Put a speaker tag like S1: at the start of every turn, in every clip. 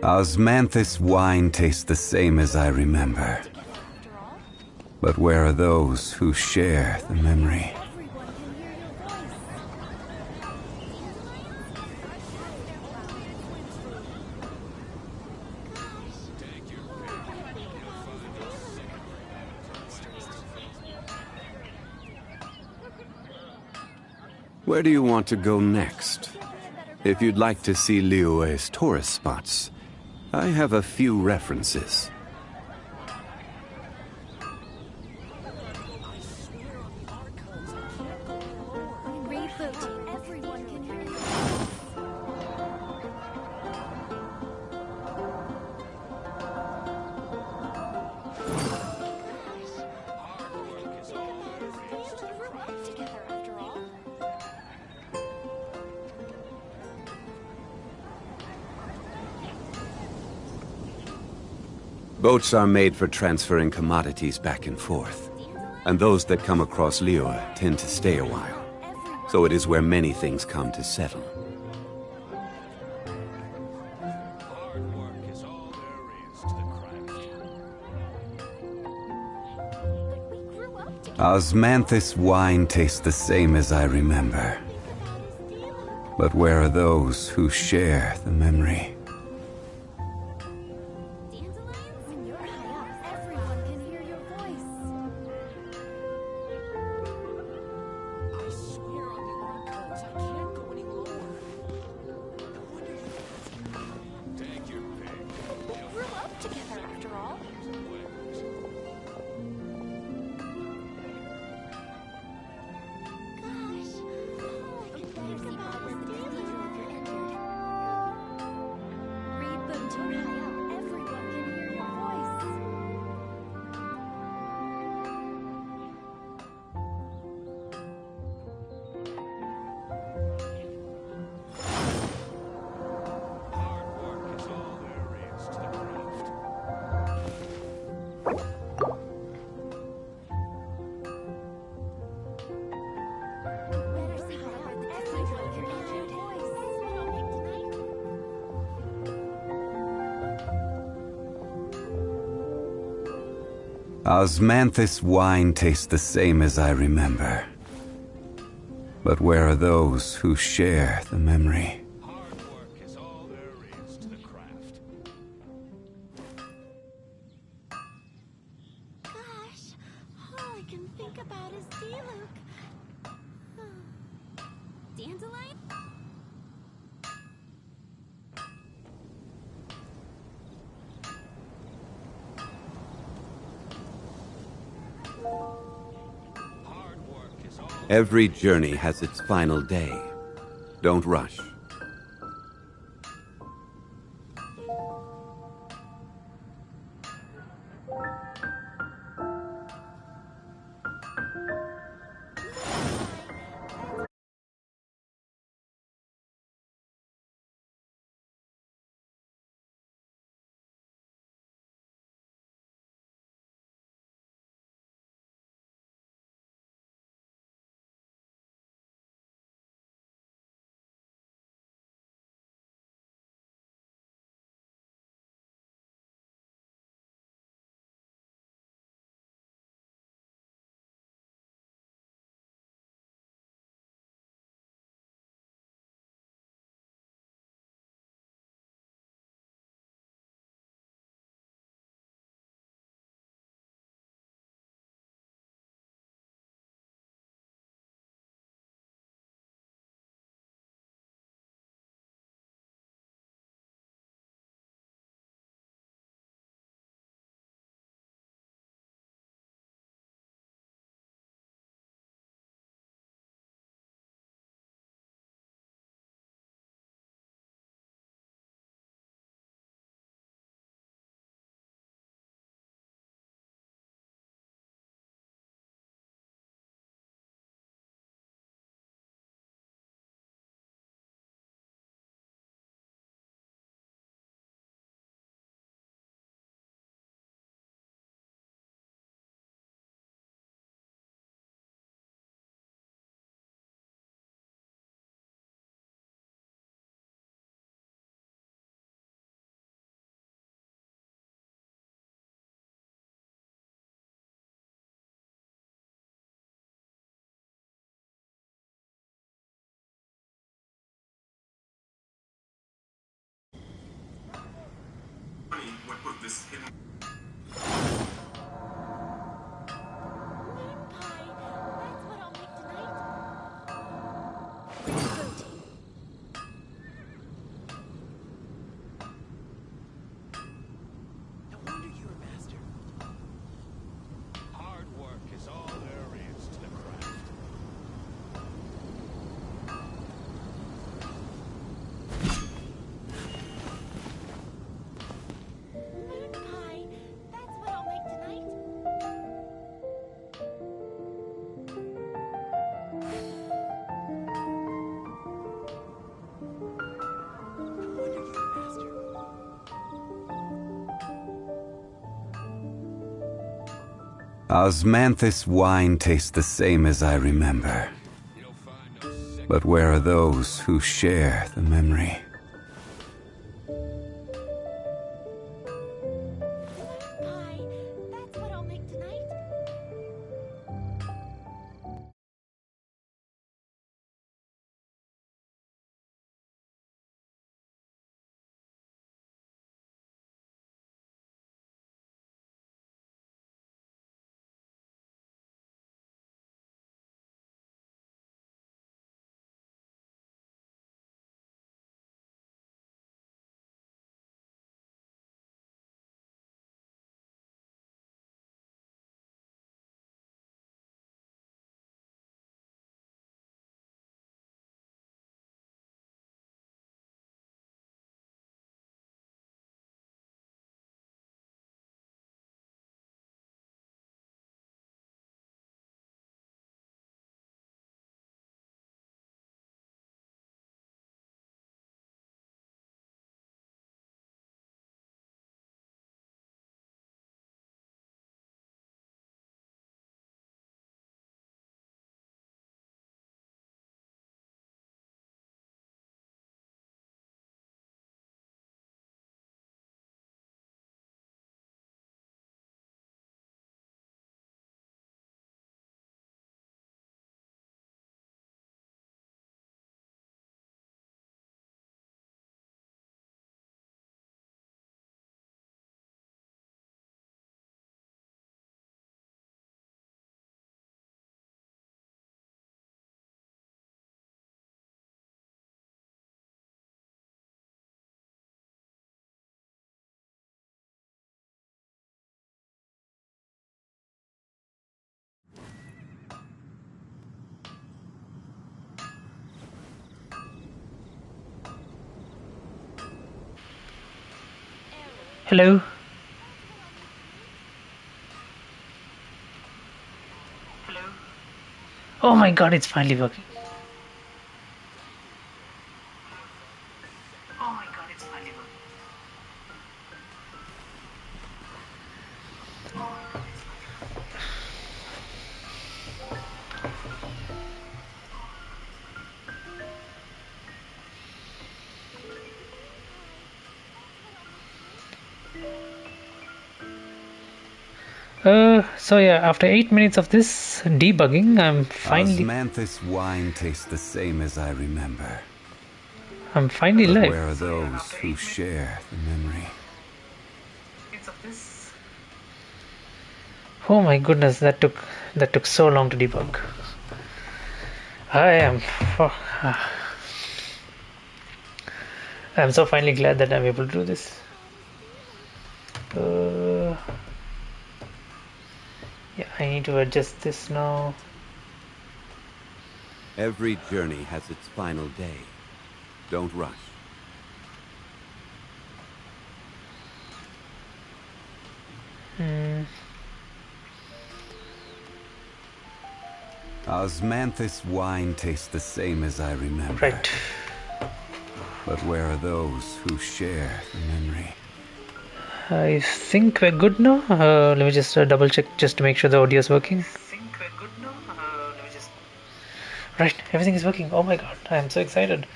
S1: Osmanthus wine tastes the same as I remember. But where are those who share the memory? Where do you want to go next? If you'd like to see Liyue's tourist spots, I have a few references. Boats are made for transferring commodities back and forth, and those that come across Liyue tend to stay a while. So it is where many things come to settle. Osmanthus wine tastes the same as I remember. But where are those who share the memory? Osmanthus wine tastes the same as I remember. But where are those who share the memory?
S2: Hard work is all there is to the craft.
S3: Gosh, all I can think about is Diluc. Dandelion?
S1: Every journey has its final day. Don't rush.
S3: Moon pie. That's what I'll make tonight. Protein.
S4: No wonder you're a master.
S2: Hard work is all there is to the craft.
S3: Moon pie. That's what I'll make tonight.
S4: No wonder you're a master.
S1: Osmanthus wine tastes the same as I remember.
S2: You'll find no sick
S1: But where are those who share the memory?
S3: Moon pie. That's what I'll make tonight.
S5: Hello. Oh my god, it's finally working. Oh my god, it's finally working. So yeah, after 8 minutes of this debugging,
S1: Osmanthus wine tastes the same as I remember.
S5: I'm finally
S1: But
S5: live.
S1: where are those who share the memory?
S5: Oh my goodness, that took so long to debug. I am I'm so finally glad that I'm able to do this. Yeah, I need to adjust this now.
S1: Every journey has its final day. Don't rush. Osmanthus wine tastes the same as I remember.
S5: Right.
S1: But where are those who share the memory?
S5: I think we're good now. Let me just double check just to make sure the audio is working. Right, everything is working. Oh my god, I am so excited.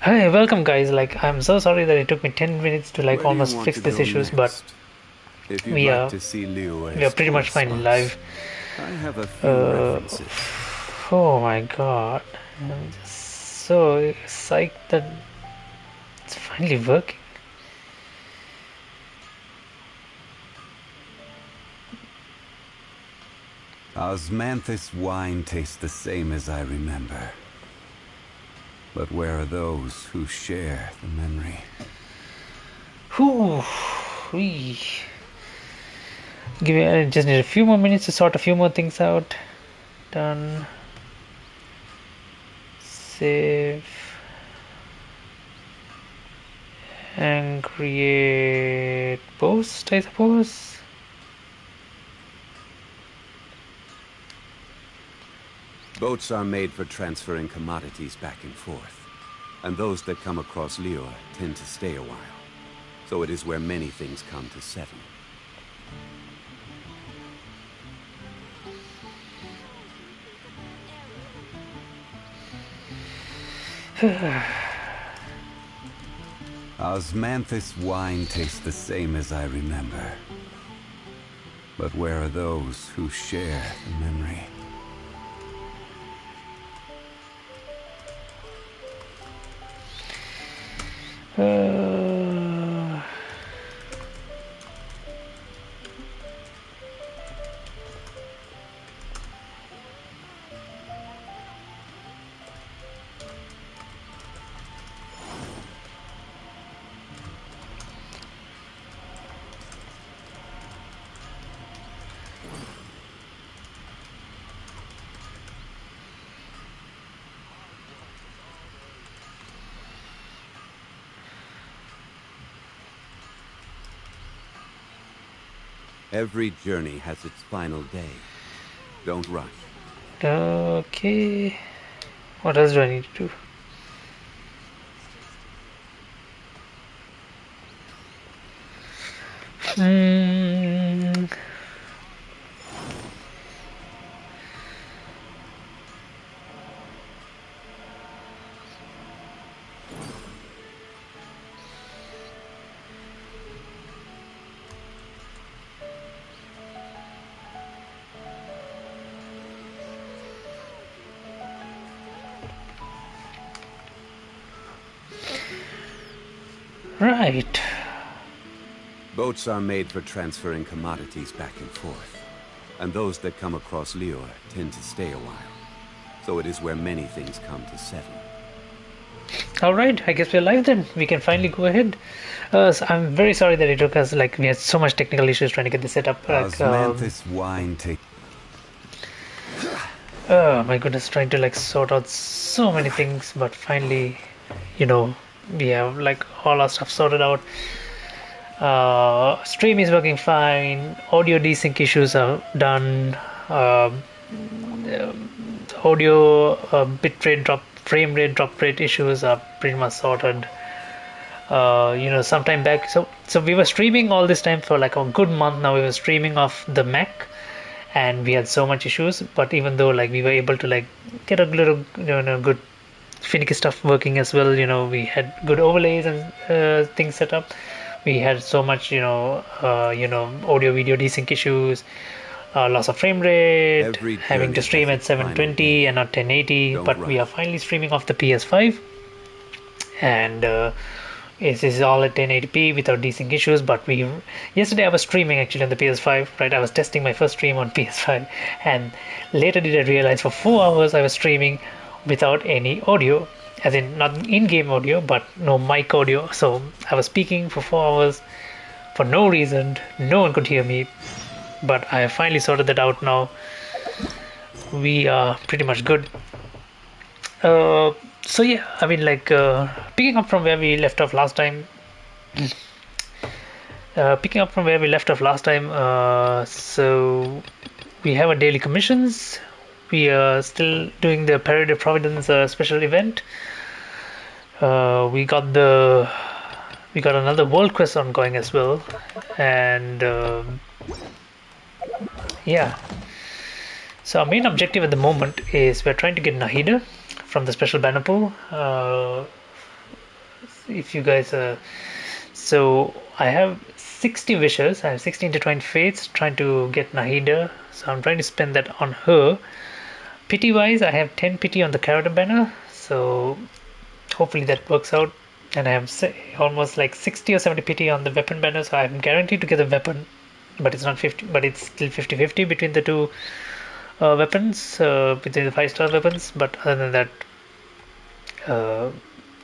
S5: Hi, welcome guys. Like, I'm so sorry that it took me 10 minutes to like
S1: Where do you
S5: almost
S1: want
S5: fix
S1: to
S5: these
S1: go
S5: issues, but
S1: next? If you'd
S5: we
S1: like
S5: are
S1: to see Liyue's
S5: we are pretty much
S1: course
S5: fine
S1: once,
S5: live.
S1: I have a few references.
S5: Oh my god, I'm just so psyched that it's finally working.
S1: Osmanthus wine tastes the same as I remember. But where are those who share the memory?
S5: Whew. Whee. I just need a few more minutes to sort a few more things out. Done. Save. And create post, I suppose.
S1: Boats are made for transferring commodities back and forth. And those that come across Lior tend to stay a while. So it is where many things come to settle. Osmanthus wine tastes the same as I remember. But where are those who share the memory? Every journey has its final day. Don't rush.
S5: Okay. What else do I need to do? Right.
S1: Boats are made for transferring commodities back and forth. And those that come across Lior tend to stay a while. So it is where many things come to settle.
S5: Alright, I guess we're live then. We can finally go ahead. So I'm very sorry that it took us, like, we had so much technical issues trying to get this set up.
S1: Osmanthus wine take.
S5: Oh my goodness, trying to like sort out so many things, but finally, you know, we have like all our stuff sorted out. Stream is working fine. Audio desync issues are done. Audio bitrate drop, frame rate drop rate issues are pretty much sorted. You know, sometime back, so we were streaming all this time for like a good month now. We were streaming off the Mac, and we had so much issues. But even though like we were able to like get a little, you know, good finicky stuff working as well, you know, we had good overlays and things set up. We had so much, audio video desync issues, loss of frame rate, having to stream at 720 and not 1080. But we are finally streaming off the PS5, and it is all at 1080p without desync issues. But yesterday I was streaming actually on the PS5, right? I was testing my first stream on PS5, and later did I realize for 4 hours I was streaming without any audio, as in not in-game audio, but no mic audio. So I was speaking for 4 hours for no reason. No one could hear me, but I have finally sorted that out now. We are pretty much good. So yeah, I mean, like, picking up from where we left off last time. So we have our daily commissions. We are still doing the Parade of Providence special event. We got another world quest ongoing as well, and yeah. So our main objective at the moment is we're trying to get Nahida from the special banner pool. If you guys, so I have 60 wishes. I have 60 intertwined fates trying to get Nahida. So I'm trying to spend that on her. Pity wise, I have 10 pity on the character banner. So hopefully that works out. And I have almost like 60 or 70 pity on the weapon banner. So I'm guaranteed to get the weapon, but it's not 50, but it's still 50-50 between the two weapons within the 5-star weapons, but other than that,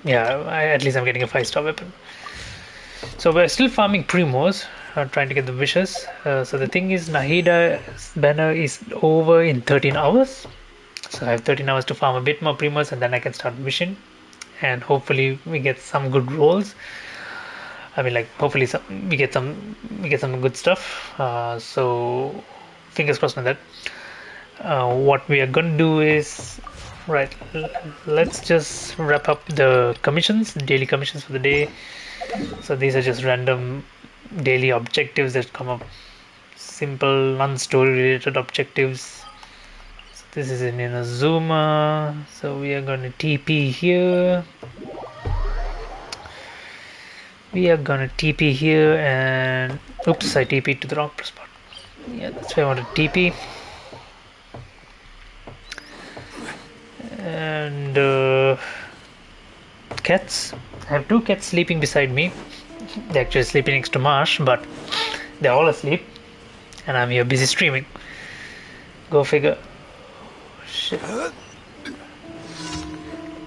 S5: yeah, at least I'm getting a 5-star weapon. So we're still farming Primos, trying to get the wishes. So the thing is, Nahida's banner is over in 13 hours. So I have 13 hours to farm a bit more Primos, and then I can start wishing, and hopefully we get some good rolls. I mean, like, hopefully we get some good stuff. So fingers crossed on that. What we are gonna do is, right, let's just wrap up the commissions, daily commissions for the day. So these are just random daily objectives that come up, simple non-story related objectives. So this is in Inazuma, so we are going to TP here. And oops, I TP'd to the wrong spot. Yeah, that's why I want to TP. And cats. I have 2 cats sleeping beside me. They're actually sleeping next to Marsh, but they're all asleep, and I'm here busy streaming. Go figure. Shit.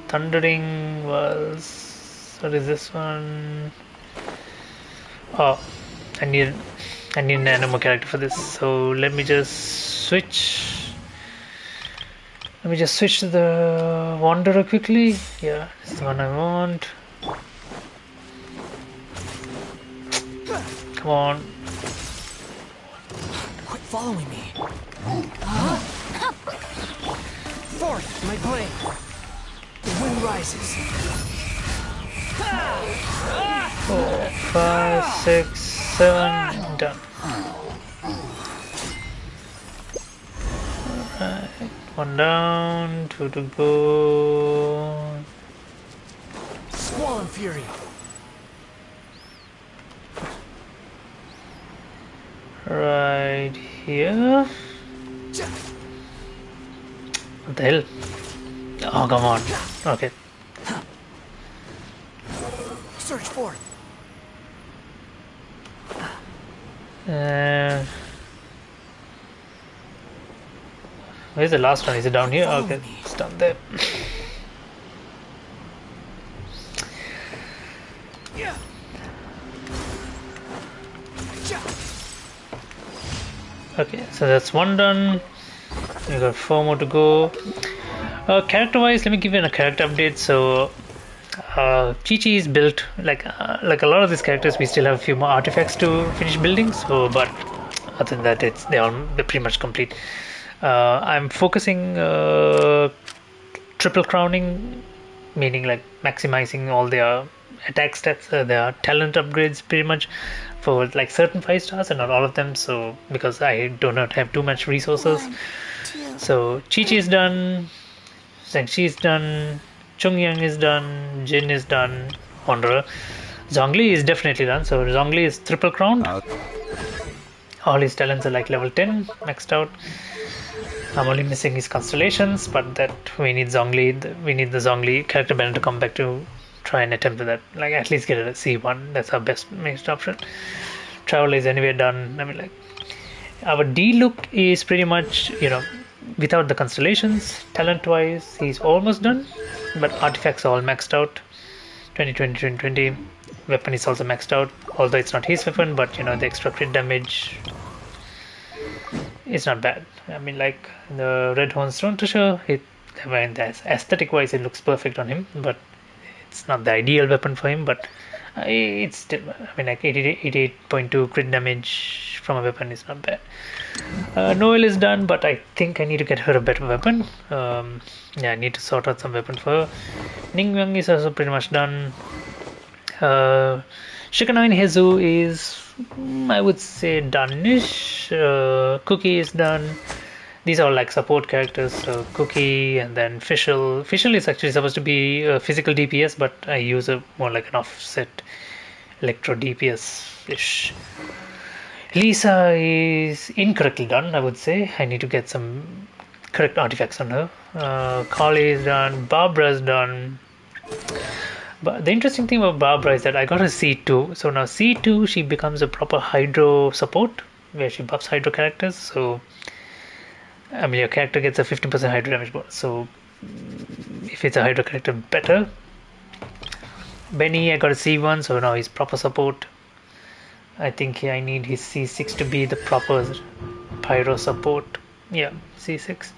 S5: Thundering was... what is this one? Oh, I need an animal character for this. So let me just switch. Let me just switch to the Wanderer quickly. Yeah, it's the one I want. Come on.
S4: Quit following me. Forth, my blade. The wind rises.
S5: 4, 5, 6, 7, done. Alright, 1 down, 2 to go.
S4: Squall and fury.
S5: Right here. What the hell? Oh, come on. Okay.
S4: Search forth.
S5: Where's the last one? Is it down here? Okay, it's down there. Okay, so that's 1 done. We got 4 more to go. Character wise, let me give you a character update. So Chi-Chi is built like a lot of these characters. We still have a few more artifacts to finish building. So, but other than that, they're pretty much complete. I'm focusing triple crowning, meaning like maximizing all their attack stats, their talent upgrades, pretty much for like certain 5 stars and not all of them. So because I do not have too much resources. So Chi-Chi is done, Zhangxi is done, Chongyang is done, Jin is done, Wanderer. Zhongli is definitely done. So Zhongli is triple crowned. All his talents are like level 10 maxed out. I'm only missing his constellations, but that we need Zhongli. We need the Zhongli character banner to come back to try and attempt that. Like at least get a C1. That's our best option. Travel is anyway done. I mean, like our D look is pretty much, without the constellations. Talent wise, he's almost done, but artifacts are all maxed out. 2020, 2020. Weapon is also maxed out, although it's not his weapon, but the extra crit damage is not bad. I mean, like the Red Horn Stone Treasure, aesthetic wise, it looks perfect on him, but it's not the ideal weapon for him. But it's still, I mean, like 88.2 crit damage from a weapon is not bad. Noel is done, but I think I need to get her a better weapon. I need to sort out some weapon for her. Ningguang is also pretty much done. Shikanoin Hezu is, I would say, done-ish. Cookie is done. These are like support characters. So Cookie and then Fischl. Fischl is actually supposed to be a physical DPS, but I use a more like an offset electro DPS-ish. Lisa is incorrectly done, I would say. I need to get some correct artifacts on her. Carly is done. Barbara is done. But the interesting thing about Barbara is that I got a C2. So now C2, she becomes a proper Hydro support, where she buffs Hydro characters. So I mean, your character gets a 15% hydro damage bonus. So if it's a hydro character, better. Benny, I got a C1, so now he's proper support. I think I need his C6 to be the proper pyro support. Yeah, C6.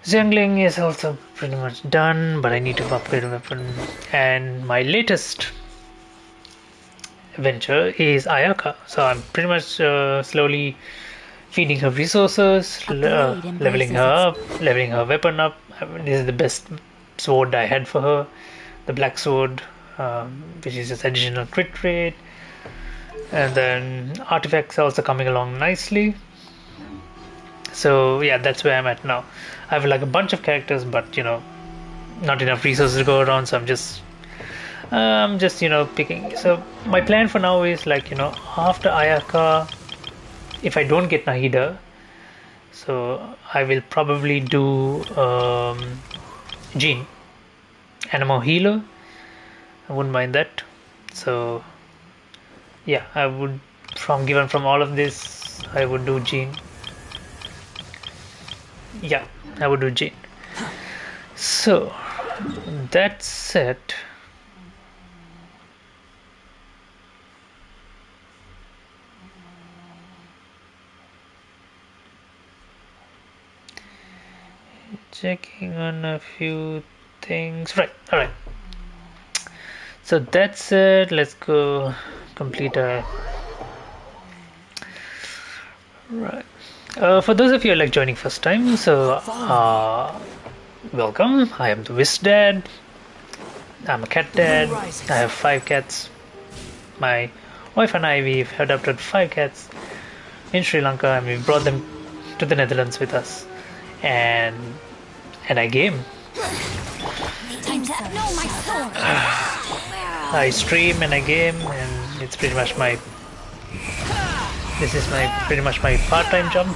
S5: Jungling is also pretty much done, but I need to upgrade a weapon. And my latest venture is Ayaka. So I'm pretty much slowly feeding her resources, leveling her up, leveling her weapon up. I mean, this is the best sword I had for her, the black sword, which is just additional crit rate. And then artifacts are also coming along nicely. So yeah, that's where I'm at now. I have like a bunch of characters, but not enough resources to go around. So I'm just picking. So my plan for now is like after Ayaka, if I don't get Nahida, so I will probably do Jean, Animal Healer. I wouldn't mind that. So yeah, I would from all of this, I would do Jean. Yeah, I would do Jean. So that's it. Checking on a few things. Right, alright. So that's it. Let's go complete our. Right. For those of you like joining first time, so welcome. I am the Wiz Dad. I'm a cat dad. I have 5 cats. My wife and I, we've adopted 5 cats in Sri Lanka, and we brought them to the Netherlands with us. And I game. I stream and I game, and it's pretty much this is pretty much my part-time job,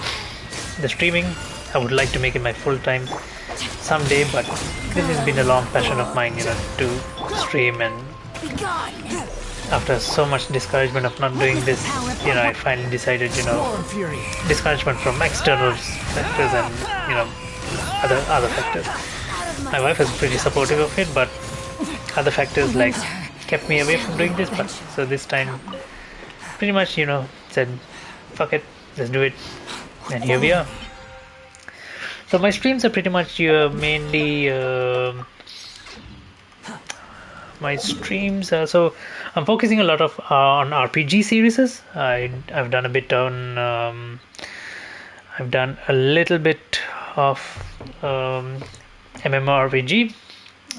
S5: the streaming. I would like to make it my full-time someday, but this has been a long passion of mine, to stream. And after so much discouragement of not doing this, I finally decided, discouragement from external factors and other factors. My wife is pretty supportive of it, but other factors like kept me away from doing this. But so this time, pretty much said, fuck it, let's do it, and here we are. So my streams are pretty much mainly my streams. So I'm focusing a lot of on RPG series. I've done a bit on. I've done a little bit of MMORPG,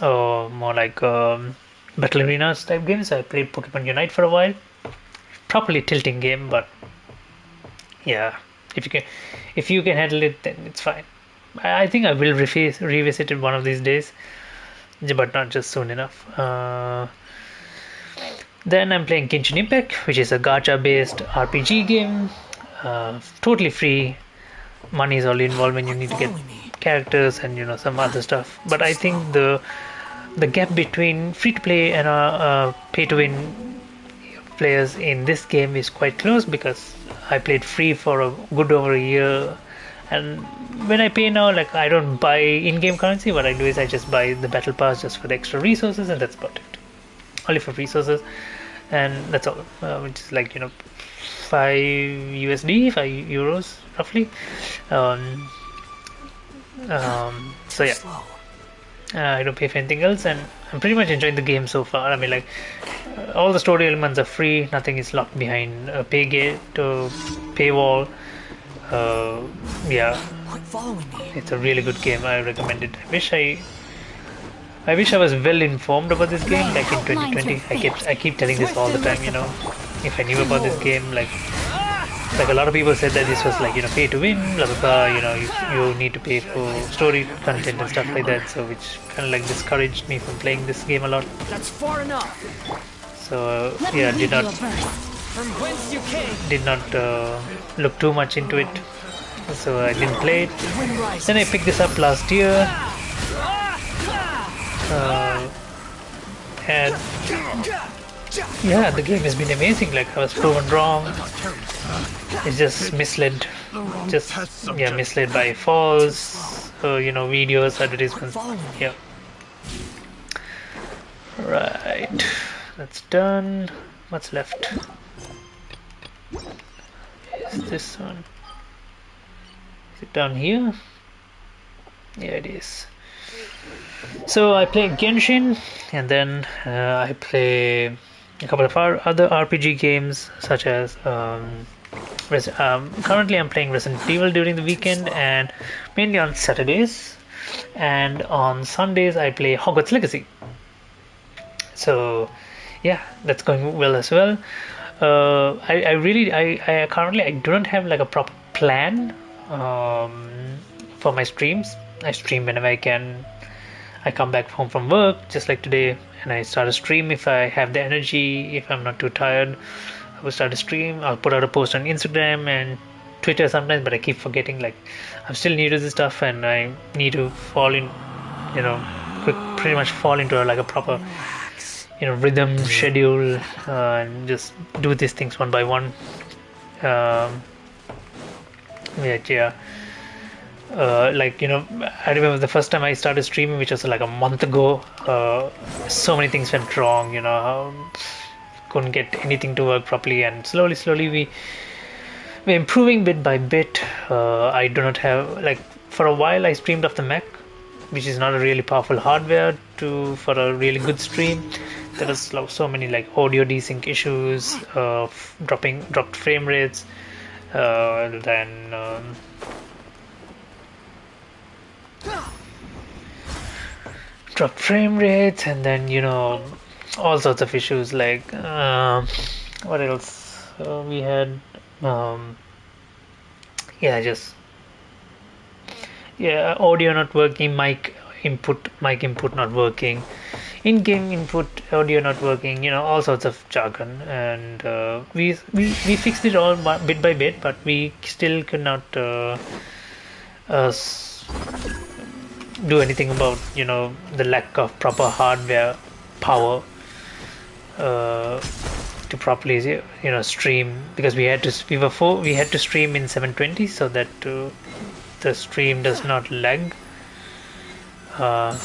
S5: or more like battle arenas type games. I played Pokemon Unite for a while. Properly tilting game, but yeah, if you can handle it, then it's fine. I think I will revisit it one of these days, but not just soon enough. Then I'm playing Genshin Impact, which is a gacha-based RPG game, totally free. Money is all involved when you need to get characters and some other stuff. But I think the gap between free-to-play and pay-to-win players in this game is quite close, because I played free for a good over a year, and when I pay now, like, I don't buy in-game currency. What I do is I just buy the battle pass just for the extra resources, and that's about it. Only for resources, and that's all, which is like 5 USD, 5 euros roughly. So yeah, I don't pay for anything else, and I'm pretty much enjoying the game so far. I mean, like, all the story elements are free. Nothing is locked behind a pay gate or paywall. Yeah, it's a really good game. I recommend it. I wish I was well informed about this game back in 2020. I keep telling this all the time. If I knew about this game, like a lot of people said that this was like pay to win, blah blah blah. You need to pay for story content and stuff like that. So which kind of like discouraged me from playing this game a lot.
S4: That's far enough.
S5: So yeah, did not look too much into it. So I didn't play it. Then I picked this up last year. And Yeah, the game has been amazing. Like I was proven wrong. It's just misled, just yeah, misled by false, videos, advertisements. Yeah. Right, that's done. What's left? Is this one? Is it down here? Yeah, it is. So I play Genshin, and then I play a couple of other RPG games, such as currently I'm playing Resident Evil during the weekend, and mainly on Saturdays, and on Sundays I play Hogwarts Legacy. So yeah, that's going well as well. I currently I don't have like a proper plan for my streams. I stream whenever I can. I come back home from work, just like today, and I start a stream if I have the energy. If I'm not too tired, I will start a stream. I'll put out a post on Instagram and Twitter sometimes, but I keep forgetting. Like, I'm still new to this stuff, and I need to fall in, pretty much fall into like a proper, rhythm schedule, and just do these things one by one. Yeah. I remember the first time I started streaming, which was like a month ago. So many things went wrong, couldn't get anything to work properly, and slowly we're improving bit by bit. I do not have, like, for a while I streamed off the Mac, which is not a really powerful hardware for a really good stream. There was so many like audio desync issues, dropped frame rates, then dropped frame rates, and then all sorts of issues like what else we had. Audio not working, mic input not working, in-game input audio not working, all sorts of jargon, and we fixed it all bit by bit, but we still could not do anything about the lack of proper hardware power to properly stream, because we had to stream in 720 so that the stream does not lag, and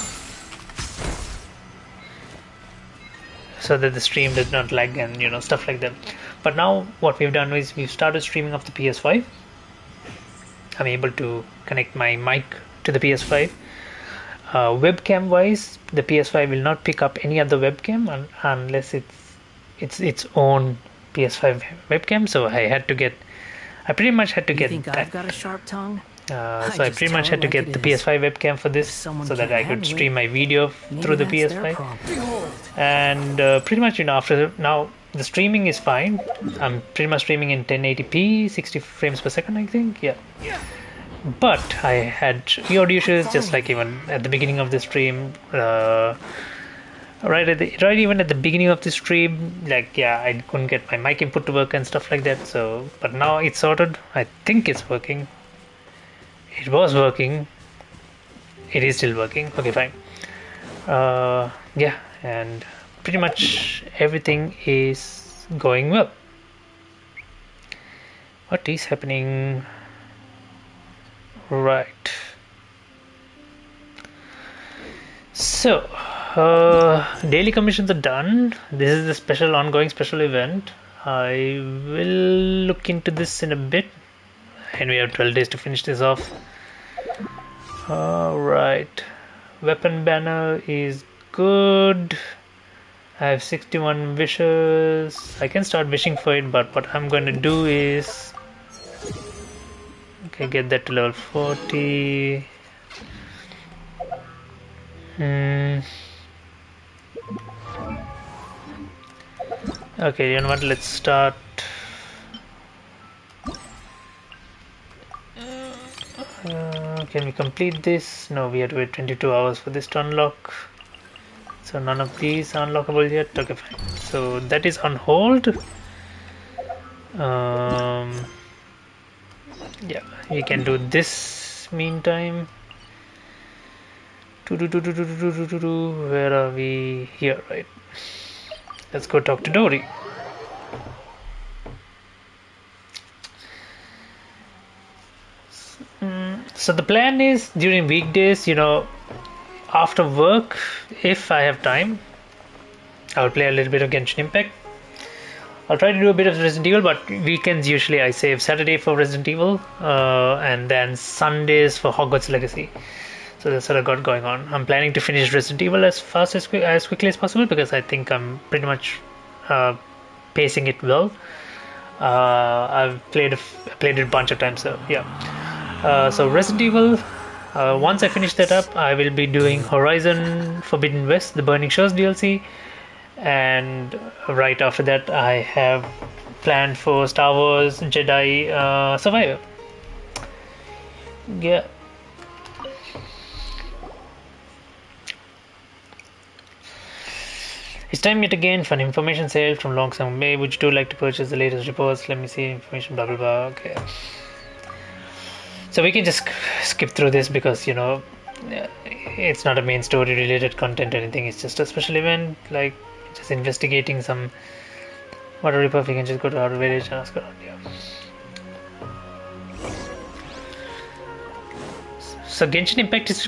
S5: stuff like that. But now what we've done is we've started streaming off the PS5. I'm able to connect my mic to the PS5. Webcam wise, the PS5 will not pick up any other webcam unless it's its own PS5 webcam. So I pretty much had to get that.
S4: I've got a sharp tongue?
S5: So I pretty much had to get the PS5 webcam for this, so that I could stream my video through the PS5. And pretty much after now the streaming is fine. I'm pretty much streaming in 1080p, 60 frames per second, I think. Yeah. But I had audio issues, just like even at the beginning of the stream. Right even at the beginning of the stream, I couldn't get my mic input to work and stuff like that. So, but now it's sorted. I think it's working. It was working. It is still working. Okay, fine. And pretty much everything is going well. What is happening? Right. So, daily commissions are done. This is the ongoing special event. I will look into this in a bit, and we have 12 days to finish this off. Alright. Weapon banner is good. I have 61 wishes. I can start wishing for it, but what I'm going to do is get that to level 40. Okay, you know what? Let's start. Can we complete this? No, we have to wait 22 hours for this to unlock. So none of these are unlockable yet. Okay, fine. So that is on hold. Yeah, we can do this meantime. Where are we? Here, right? Let's go talk to Dory. So the plan is during weekdays, after work, if I have time, I'll play a little bit of Genshin Impact. I'll try to do a bit of Resident Evil, but weekends usually I save Saturday for Resident Evil, and then Sundays for Hogwarts Legacy. So that's what I got going on. I'm planning to finish Resident Evil as quickly as possible because I think I'm pretty much pacing it well. I've played it a bunch of times, so yeah. So Resident Evil. Once I finish that up, I will be doing Horizon Forbidden West, the Burning Shores DLC, and right after that, I have planned for Star Wars Jedi Survivor. Yeah. It's time yet again for an information sale from Longsong Bay. Would you two like to purchase the latest reports? Let me see information, blah blah blah. Okay. So we can just skip through this because it's not a main story related content or anything. It's just a special event, like just investigating some water ripoff. You can just go to our village and ask around. Yeah. So Genshin Impact is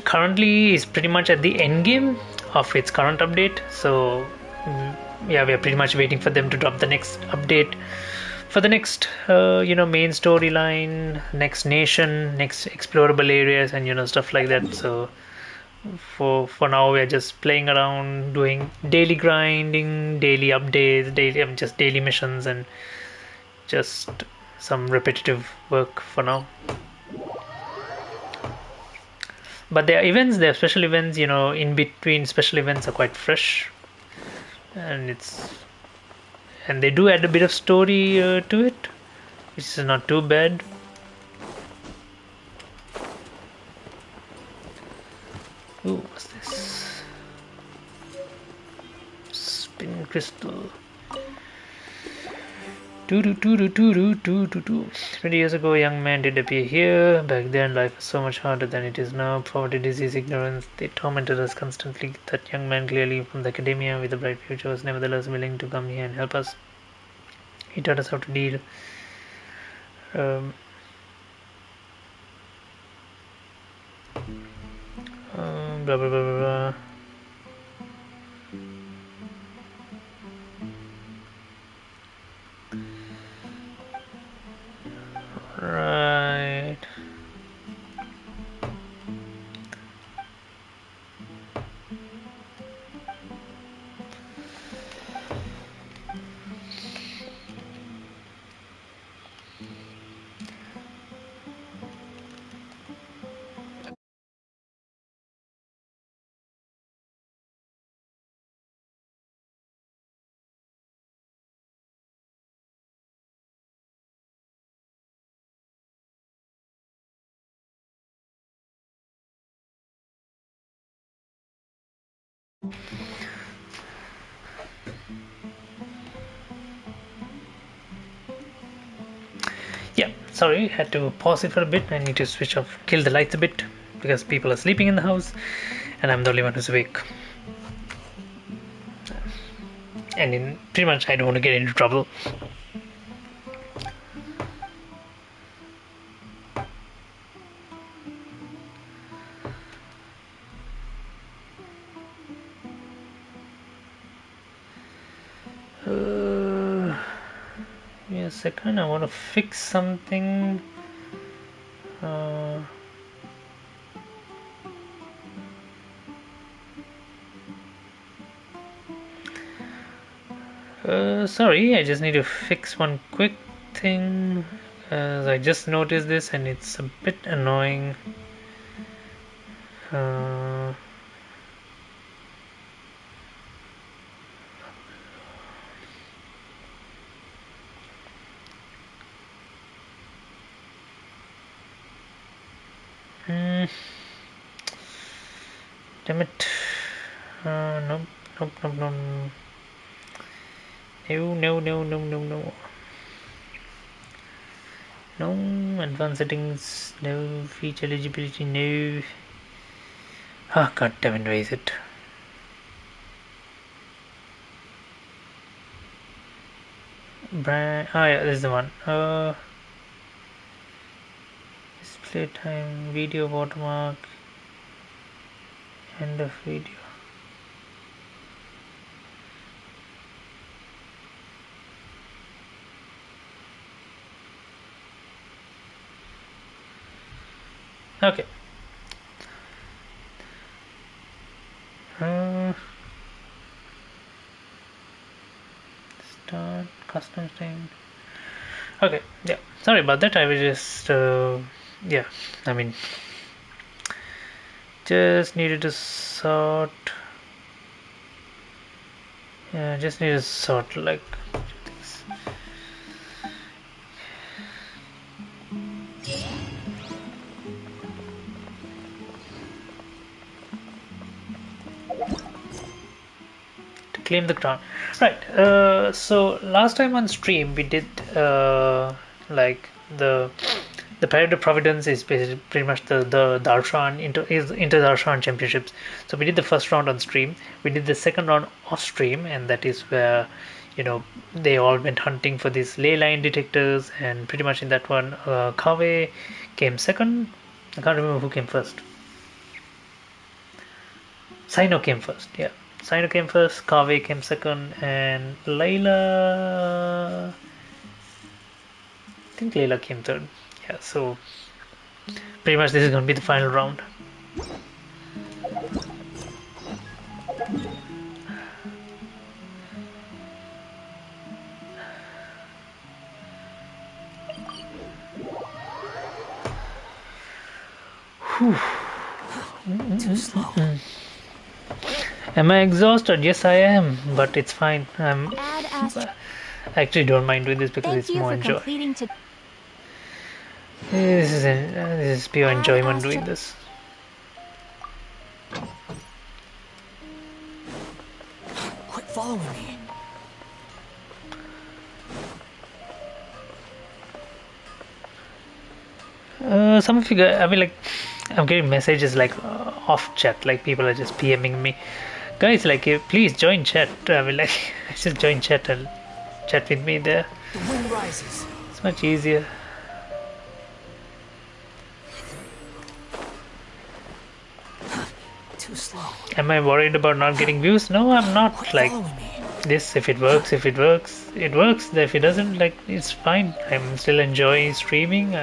S5: pretty much at the end game of its current update. So yeah, we are pretty much waiting for them to drop the next update for the next main storyline, next nation, next explorable areas, and stuff like that. So for now we're just playing around, doing daily grinding, daily updates, daily missions, and just some repetitive work for now. But there are special events, in between special events are quite fresh, and they do add a bit of story to it, which is not too bad. Ooh, what's this? Spin crystal. 20 years ago, a young man did appear here. Back then, life was so much harder than it is now. Poverty, disease, ignorance, they tormented us constantly. That young man, clearly from the academia with a bright future, was nevertheless willing to come here and help us. He taught us how to deal. Blah blah blah blah blah. Right. Yeah, sorry, had to pause it for a bit. I need to kill the lights a bit because people are sleeping in the house and I'm the only one who's awake. And pretty much I don't want to get into trouble. Give me a second, I want to fix something. Sorry, I just need to fix one quick thing. I just noticed this and it's a bit annoying. Damn it. Nope. No. No, advanced settings, no, feature eligibility, no. Ah, god damn it, where is it? brand. Oh yeah, this is the one. Display time, video watermark, end of video. Okay. Start custom thing. Okay, yeah. Sorry about that. I was just yeah. I mean, just needed to sort. Yeah, just need to sort like things. To claim the crown. Right. So last time on stream we did like the Parade of Providence is basically pretty much the Darshan into Darshan championships. So we did the first round on stream. We did the second round off stream, and that is where they all went hunting for these ley line detectors. And pretty much in that one, Kave came second. I can't remember who came first. Sino came first. Yeah, Sino came first. Kave came second, and Layla. I think Layla came third. Yeah, so pretty much this is going to be the final round. Whew.
S4: Too slow.
S5: Am I exhausted? Yes, I am, but it's fine. I actually don't mind doing this because it's more enjoy. This is pure enjoyment doing this.
S4: Quit following me.
S5: Some of you guys, I mean, like, I'm getting messages like off chat, like people are just PMing me. Guys, like, please join chat. I mean, like, just join chat and chat with me there.
S4: The wind rises.
S5: It's much easier.
S4: Too slow.
S5: Am I worried about not getting views? No, I'm not.
S4: Quit
S5: Like
S4: following me.
S5: this, if it works, it works. If it doesn't, like, it's fine. I'm still enjoying streaming.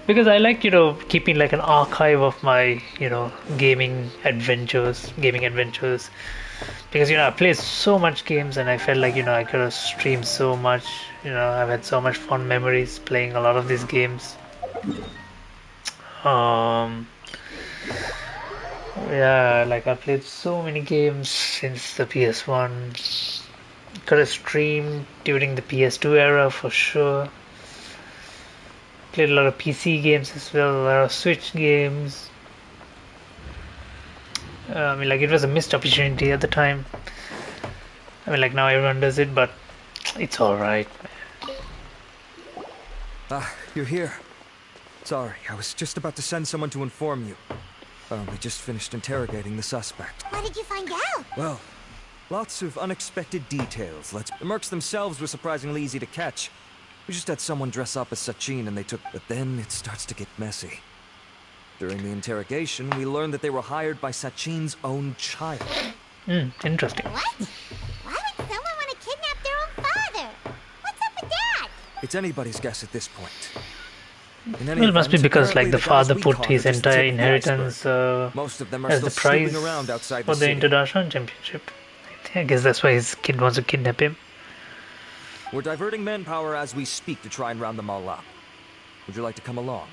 S5: Because I like, keeping like an archive of my, gaming adventures. Because, I played so much games and I felt like, I could have streamed so much. I've had so much fun memories playing a lot of these games. Yeah, like I played so many games since the PS1. Could have streamed during the PS2 era for sure. Played a lot of PC games as well, a lot of Switch games. I mean, like, it was a missed opportunity at the time. I mean, like, now everyone does it, but it's alright.
S6: You're here. Sorry, I was just about to send someone to inform you. We just finished interrogating the suspect.
S3: What did you find out?
S6: Well, lots of unexpected details. The mercs themselves were surprisingly easy to catch. We just had someone dress up as Sachin and they took... But then it starts to get messy. During the interrogation, we learned that they were hired by Sachin's own child.
S5: Interesting.
S3: What? Why would someone want to kidnap their own father? What's up with that?
S6: It's anybody's guess at this point.
S5: Well, it must be because, like, the father put his entire inheritance
S6: Most of them are
S5: as
S6: still
S5: the prize
S6: snooping around outside
S5: for
S6: the
S5: the
S6: city.
S5: Inter-Darshan Championship. I guess that's why his kid wants to kidnap him.
S6: We're diverting manpower as we speak to try and round them all up. Would you like to come along?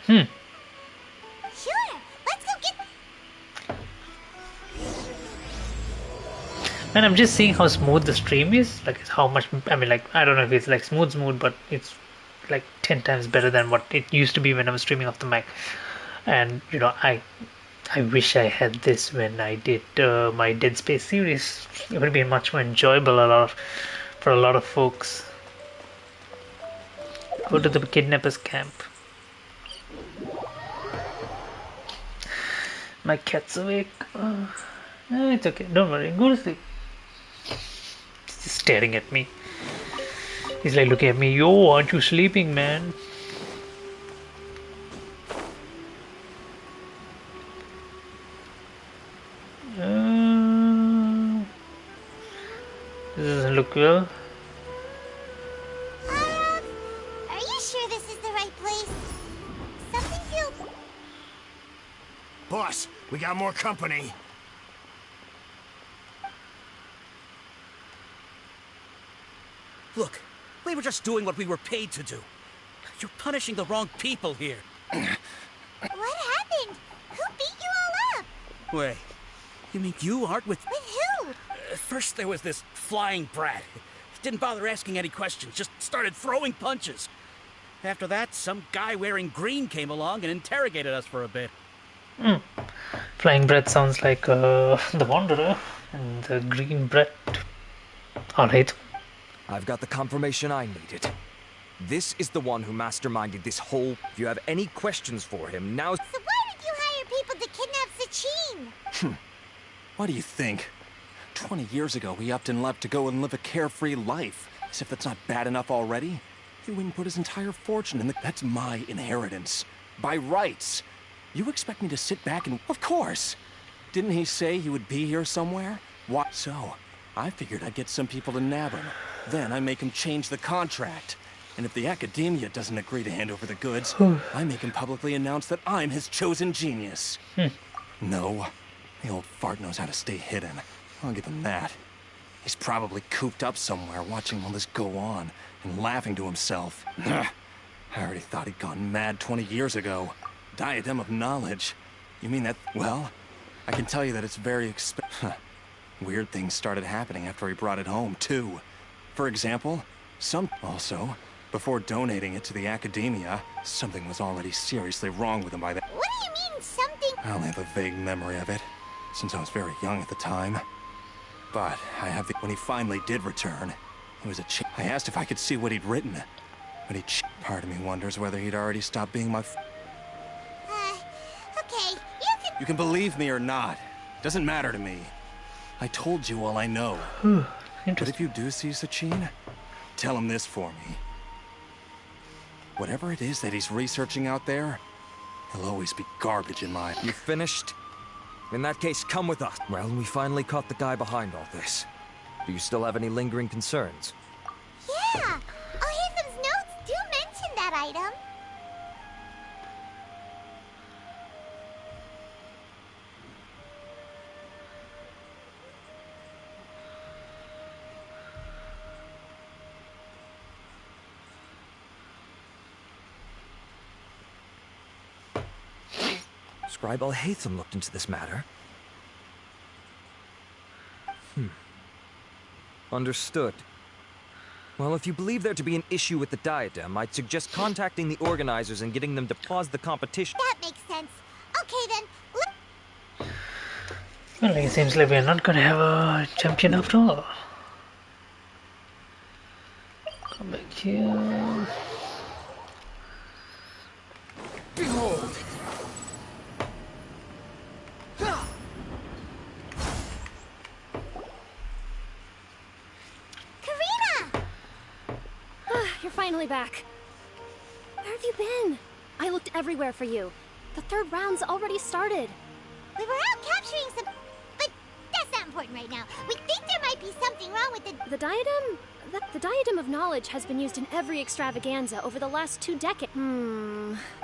S3: Sure. Let's go get...
S5: And I'm just seeing how smooth the stream is. Like, it's how much... I mean, like, I don't know if it's, like, smooth, but it's, like, 10 times better than what it used to be when I was streaming off the Mac. And, I wish I had this when I did my Dead Space series. It would have been much more enjoyable for a lot of folks. Go to the kidnappers camp. My cat's awake. It's okay. Don't worry. Go to sleep. It's just staring at me. He's like looking at me. Yo, aren't you sleeping, man? This doesn't look well.
S3: Are you sure this is the right place? Something feels...
S2: Boss, we got more company.
S7: Look, we were just doing what we were paid to do. You're punishing the wrong people here.
S3: What happened? Who beat you all up?
S7: Wait, you mean you aren't with...
S3: With who?
S7: First there was this flying brat. Didn't bother asking any questions, just started throwing punches. After that, some guy wearing green came along and interrogated us for a bit.
S5: Flying Breath sounds like the Wanderer and the Green Breath. Alright.
S6: I've got the confirmation I needed. This is the one who masterminded this whole... If you have any questions for him, now...
S3: So why did you hire people to kidnap Sachin?
S8: What do you think? 20 years ago, he upped and left to go and live a carefree life. As if that's not bad enough already. He went and put his entire fortune in the... That's my inheritance. By rights. You expect me to sit back and... Of course! Didn't he say he would be here somewhere? What? So, I figured I'd get some people to nab him. Then I make him change the contract. And if the academia doesn't agree to hand over the goods, I make him publicly announce that I'm his chosen genius. No, the old fart knows how to stay hidden. I'll give him that. He's probably cooped up somewhere watching all this go on and laughing to himself. I already thought he'd gone mad 20 years ago. Diadem of knowledge. You mean that... Well, I can tell you that it's very Weird things started happening after he brought it home, too. For example, Also, before donating it to the academia, something was already seriously wrong with him by then.
S3: What do you mean, something?
S8: I only have a vague memory of it, since I was very young at the time. But I have the... When he finally did return, he was I asked if I could see what he'd written, but part of me wonders whether he'd already stopped being my
S3: Okay,
S8: You can believe me or not. Doesn't matter to me. I told you all I know. But if you do see Sachin, tell him this for me. Whatever it is that he's researching out there, he'll always be garbage in my...
S6: You finished? In that case, come with us. Well, we finally caught the guy behind all this. Do you still have any lingering concerns?
S3: Yeah! Alhaitham's notes do mention that item.
S6: Scribe Alhaitham looked into this matter. Understood. Well, if you believe there to be an issue with the diadem, I'd suggest contacting the organizers and getting them to pause the competition.
S3: That makes sense. Okay then,
S5: Well, it seems like we're not gonna have a champion after all. Come back here.
S2: Behold!
S9: You're finally back. Where have you been? I looked everywhere for you. The third round's already started.
S3: we were out capturing some... But that's not important right now. We think there might be something wrong with
S9: The diadem? The diadem of knowledge has been used in every extravaganza over the last 2 decades.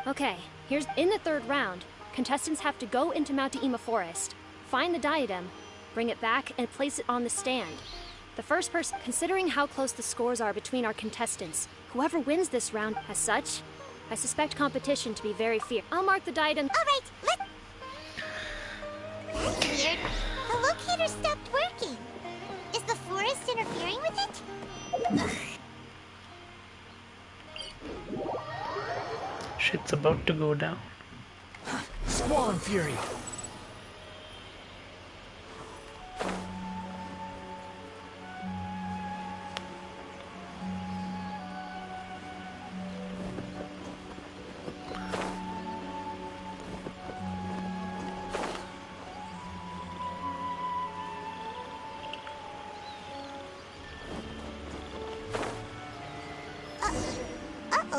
S9: Okay, here's... In the third round, contestants have to go into Mount Deima Forest, find the diadem, bring it back, and place it on the stand. The first person... Considering how close the scores are between our contestants, whoever wins this round, as such, I suspect competition to be very fierce. I'll mark the diadem...
S3: Alright, That's weird. The locator stopped working. Is the forest interfering with it?
S5: Shit's about to go down.
S2: Squall and Fury!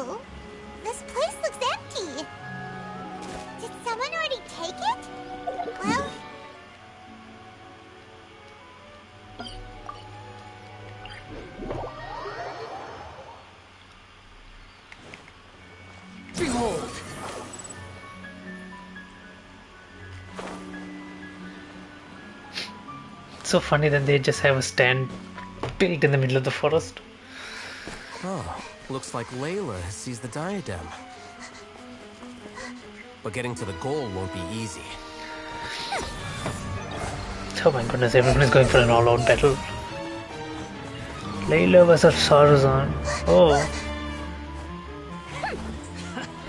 S3: Oh, this place looks empty. Did someone already take it? Well...
S4: Behold!
S5: So funny that they just have a stand built in the middle of the forest.
S10: Oh, looks like Layla has seized the diadem. But getting to the goal won't be easy.
S5: Oh my goodness, everyone is going for an all-out battle. Layla versus Sarazan. Oh.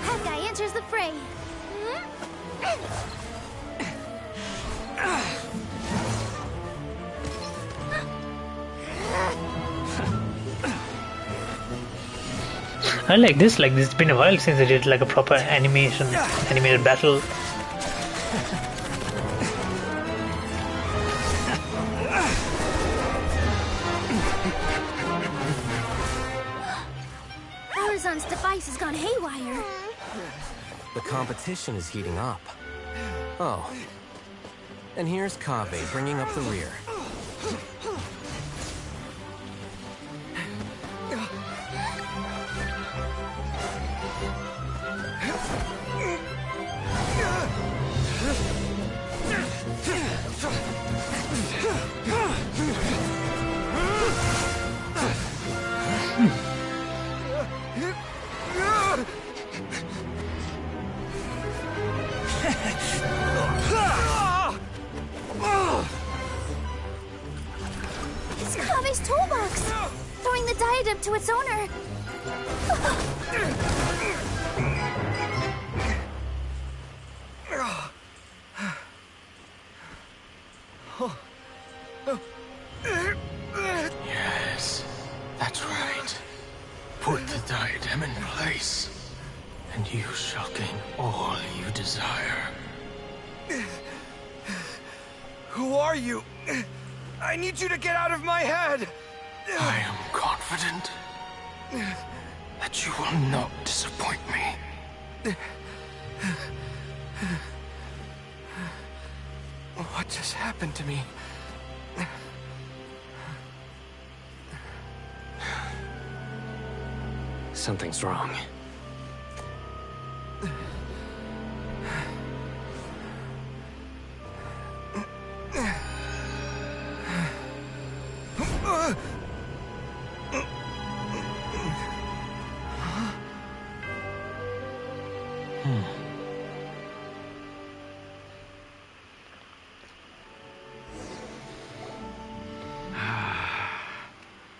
S3: That guy enters the fray.
S5: I like this. Like, this has been a while since I did like a proper animated battle.
S3: Sarazan's device has gone haywire.
S10: The competition is heating up. Oh. And here's Kaveh bringing up the rear.
S3: It's Kaveh's toolbox! Throwing the diadem to its owner!
S8: Yes, that's right. Put the diadem in place, and you shall gain all you desire.
S6: Who are you? I need you to get out of my head!
S8: I am confident that you will not disappoint me.
S6: What just happened to me?
S10: Something's wrong.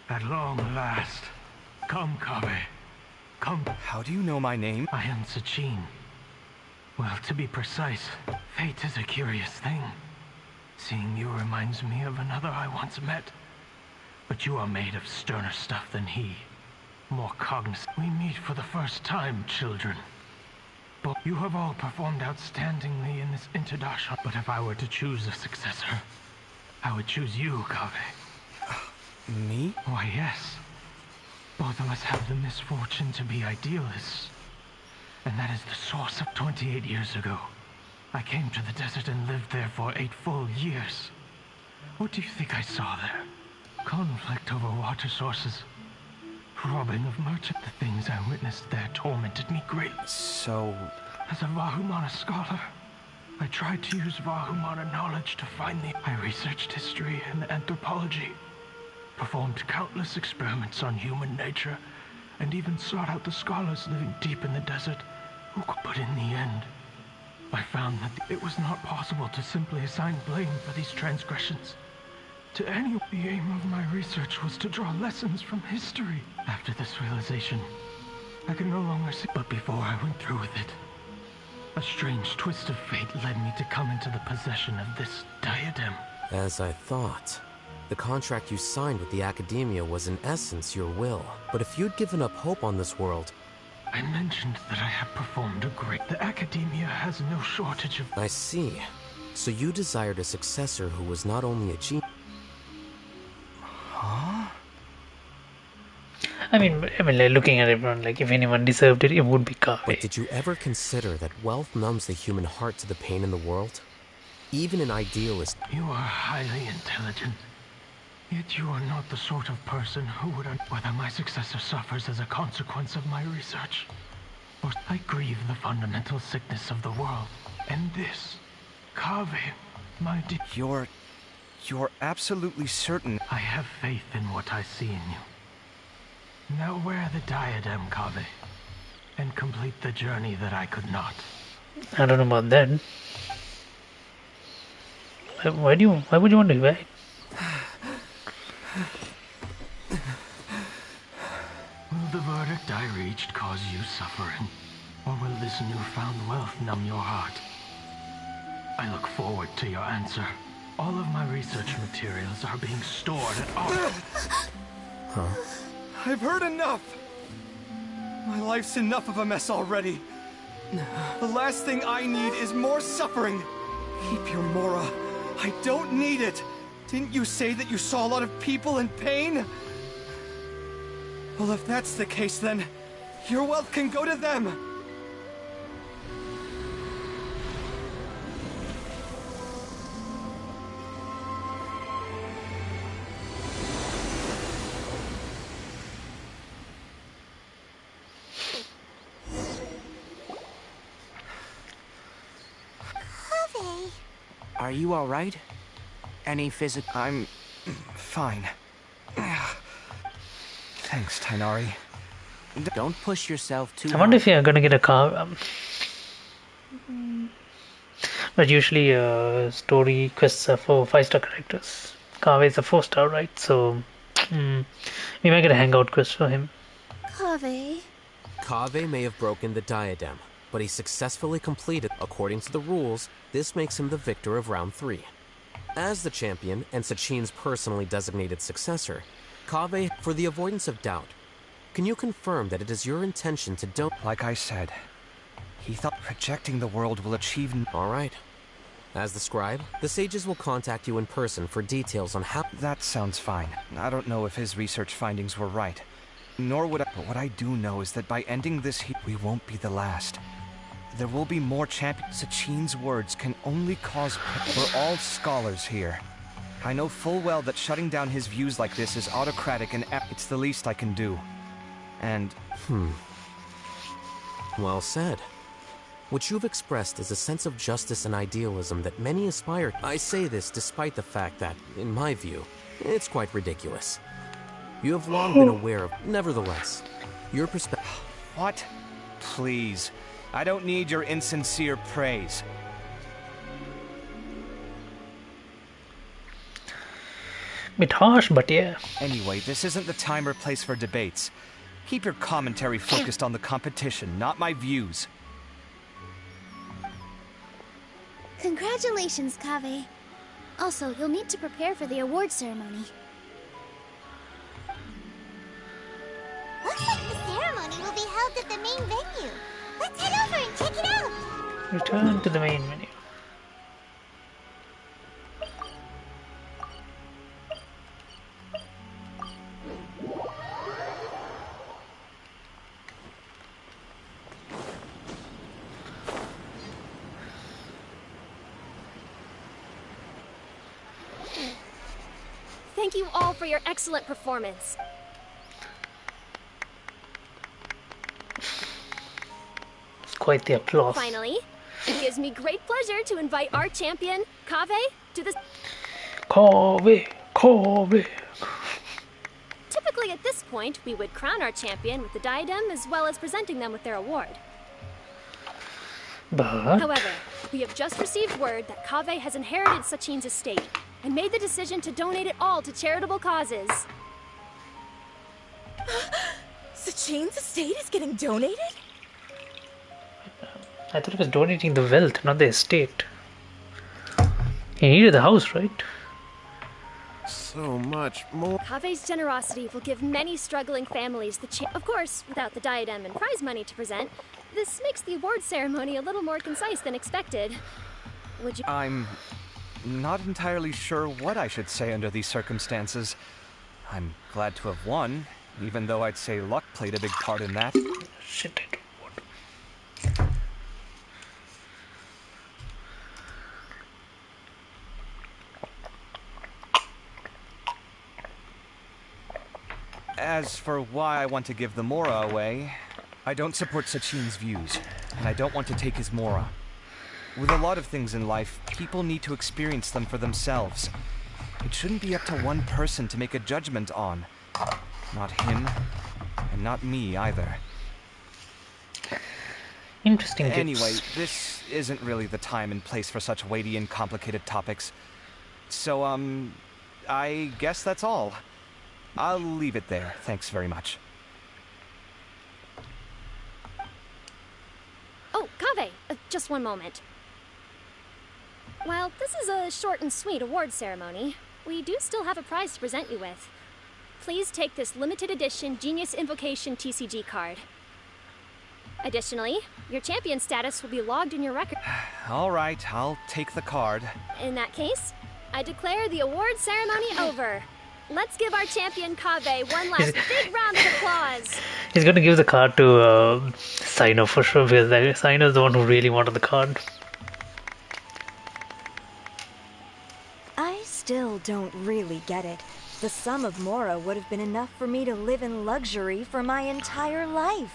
S8: At long last. Come, Kaveh. Come.
S6: How do you know my name?
S8: I am Sachin. Well, to be precise, fate is a curious thing. Seeing you reminds me of another I once met. But you are made of sterner stuff than he. More cognizant. We meet for the first time, children. But you have all performed outstandingly in this interdarshan. But if I were to choose a successor, I would choose you, Kaveh.
S6: Me?
S8: Why, yes. Both of us have the misfortune to be idealists. And that is the source of 28 years ago. I came to the desert and lived there for 8 full years. What do you think I saw there? Conflict over water sources. Robbing of merchants. The things I witnessed there tormented me greatly.
S6: So...
S8: As a Vahumana scholar, I tried to use Vahumana knowledge to find the... I researched history and anthropology. Performed countless experiments on human nature, and even sought out the scholars living deep in the desert who could. But in the end, I found that it was not possible to simply assign blame for these transgressions to anyone. The aim of my research was to draw lessons from history. After this realization, I could no longer see. But before I went through with it, a strange twist of fate led me to come into the possession of this diadem.
S10: As I thought. The contract you signed with the Academia was in essence your will. But if you'd given up hope on this world...
S8: I mentioned that I have performed a great... The Academia has no shortage of...
S10: I see. So you desired a successor who was not only a genius...
S6: Huh?
S5: like, looking at everyone, like if anyone deserved it, it would be
S10: But
S5: Kaveh.
S10: did you ever consider that wealth numbs the human heart to the pain in the world? Even an idealist.
S11: You are highly intelligent, yet you are not the sort of person who would whether my successor suffers as a consequence of my research, or I grieve the fundamental sickness of the world, and this, Kaveh, my dear.
S6: You're absolutely certain.
S11: I have faith in what I see in you. Now wear the diadem, Kaveh, and complete the journey that I could not.
S5: I don't know about that. Why would you want to wear it?
S11: Will the verdict I reached cause you suffering, or will this newfound wealth numb your heart? I look forward to your answer. All of my research materials are being stored at our...
S10: Huh?
S6: I've heard enough! My life's enough of a mess already. The last thing I need is more suffering. Keep your Mora. I don't need it. Didn't you say that you saw a lot of people in pain? Well, if that's the case, then your wealth can go to them.
S3: Kaveh.
S12: Are you all right? Any physical?
S6: I'm fine. Thanks, Tainari.
S12: Don't push yourself too
S5: I wonder
S12: hard.
S5: if you're gonna get a car. But usually, story quests are for 5-star characters. Kaveh is a 4-star, right? So, we might get a hangout quest for him.
S3: Kaveh.
S10: Kaveh may have broken the diadem, but he successfully completed. According to the rules, this makes him the victor of round 3. As the champion and Sachin's personally designated successor, Kaveh, for the avoidance of doubt, can you confirm that it is your intention to don't...
S6: Like I said, he thought projecting the world will achieve...
S10: All right. As the scribe, the sages will contact you in person for details on how...
S6: That sounds fine. I don't know if his research findings were right. Nor would I... But what I do know is that by ending this we won't be the last. There will be more champions. Sachin's words can only cause... We're all scholars here. I know full well that shutting down his views like this is autocratic and it's the least I can do. And...
S10: Well said. What you've expressed is a sense of justice and idealism that many aspire. I say this despite the fact that, in my view, it's quite ridiculous. You have long been aware of... Nevertheless, your perspective...
S6: What? Please. I don't need your insincere praise.
S5: Bit harsh, but yeah.
S6: Anyway, this isn't the time or place for debates. Keep your commentary focused on the competition, not my views.
S3: Congratulations, Kaveh. Also, you'll need to prepare for the award ceremony. Looks like the ceremony will be held at the main venue. Let's head over and check it out.
S5: Return to the main menu.
S9: Thank you all for your excellent performance.
S5: It's quite the applause.
S9: Finally, it gives me great pleasure to invite our champion, Kaveh, to the...
S5: Kaveh.
S9: Typically at this point, we would crown our champion with the diadem as well as presenting them with their award.
S5: But...
S9: However, we have just received word that Kaveh has inherited Sachin's estate and made the decision to donate it all to charitable causes.
S13: Sachin's estate is getting donated?
S5: I thought it was donating the wealth, not the estate. He needed the house, right?
S8: So much more.
S9: Kaveh's generosity will give many struggling families the chance. Of course, without the diadem and prize money to present, this makes the award ceremony a little more concise than expected. Would you...
S6: I'm not entirely sure what I should say under these circumstances. I'm glad to have won, even though I'd say luck played a big part in that.
S5: Shit.
S6: As for why I want to give the Mora away, I don't support Sachin's views, and I don't want to take his Mora. With a lot of things in life, people need to experience them for themselves. It shouldn't be up to one person to make a judgment on. Not him, and not me either.
S5: Interesting tips.
S6: Anyway, this isn't really the time and place for such weighty and complicated topics. So, I guess that's all. I'll leave it there. Thanks very much.
S9: Oh, Kaveh, just one moment. While this is a short and sweet award ceremony, we do still have a prize to present you with. Please take this limited edition Genius Invocation TCG card. Additionally, your champion status will be logged in your record.
S6: All right, I'll take the card.
S9: In that case, I declare the award ceremony over. Let's give our champion Kaveh one last big round of applause.
S5: He's gonna give the card to Sino for sure, because Sino is the one who really wanted the card.
S14: I still don't really get it. The sum of Mora would have been enough for me to live in luxury for my entire life.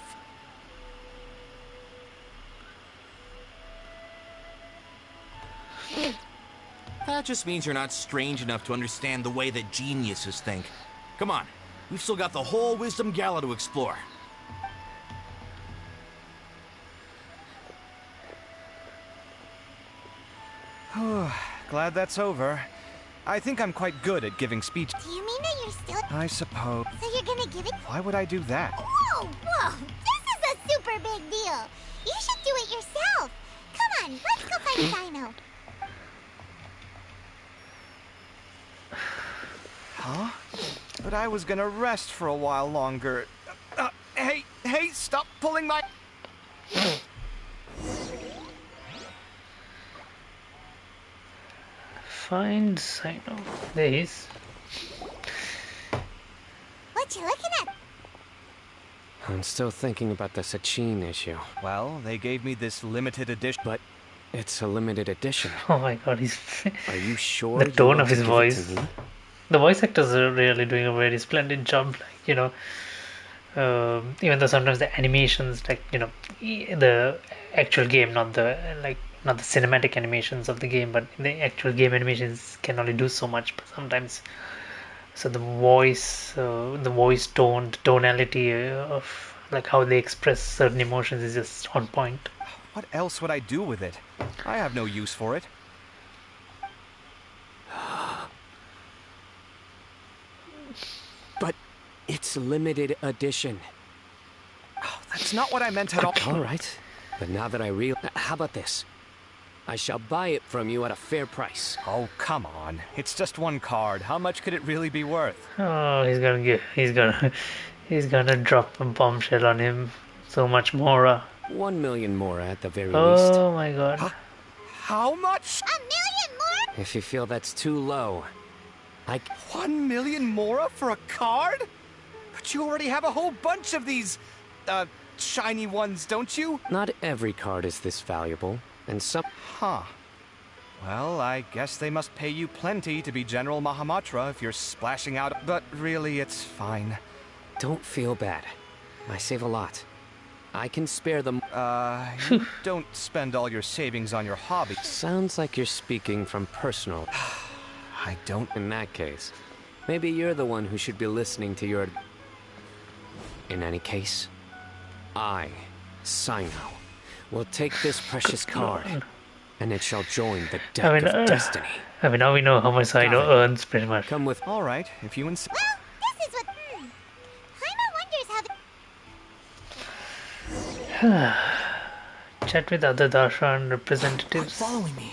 S7: That just means you're not strange enough to understand the way that geniuses think. Come on, we've still got the whole Wisdom Gala to explore.
S6: Glad that's over. I think I'm quite good at giving speech.
S3: Do you mean that you're still...
S6: I suppose.
S3: So you're gonna give it...
S6: Why would I do that?
S3: Whoa, whoa! This is a super big deal! You should do it yourself! Come on, let's go find Sino.
S6: Huh? But I was gonna rest for a while longer. Hey, stop pulling my...
S5: Find Sino. There he is.
S3: What you looking at?
S10: I'm still thinking about the Sachin issue.
S6: Well, they gave me this limited edition.
S10: But it's a limited edition.
S5: Oh my god, he's...
S10: Are you sure?
S5: The tone of his voice. The voice actors are really doing a very splendid job, like, you know, even though sometimes the animations, like, you know, the actual game, not the cinematic animations of the game, but the actual game animations can only do so much. But sometimes, so the voice tone, the tonality of like how they express certain emotions is just on point.
S6: What else would I do with it? I have no use for it.
S10: But it's limited edition.
S6: Oh, that's not what I meant at all.
S10: All right, but now that I how about this? I shall buy it from you at a fair price.
S6: Oh, come on. It's just one card. How much could it really be worth?
S5: Oh, he's gonna drop a bombshell on him. So much Mora.
S10: 1 million Mora at the very least.
S5: Oh my god.
S6: Huh? How much?
S3: 1 million more?
S10: If you feel that's too low,
S6: 1 million Mora for a card? But you already have a whole bunch of these, shiny ones, don't you?
S10: Not every card is this valuable, and some...
S6: Huh. Well, I guess they must pay you plenty to be General Mahamatra if you're splashing out, but really, it's fine.
S10: Don't feel bad. I save a lot. I can spare them.
S6: You don't spend all your savings on your hobby.
S10: Sounds like you're speaking from personal...
S6: I don't...
S10: In that case, maybe you're the one who should be listening to your... In any case, I, Sino, will take this precious card, and it shall join the deck of destiny.
S5: I mean, now we know how much Sino earns, pretty much.
S10: Come with...
S6: All right, if you insist...
S3: Well, this is what... Paimon wonders how...
S5: Chat with other Darshan representatives.
S4: Quit following me.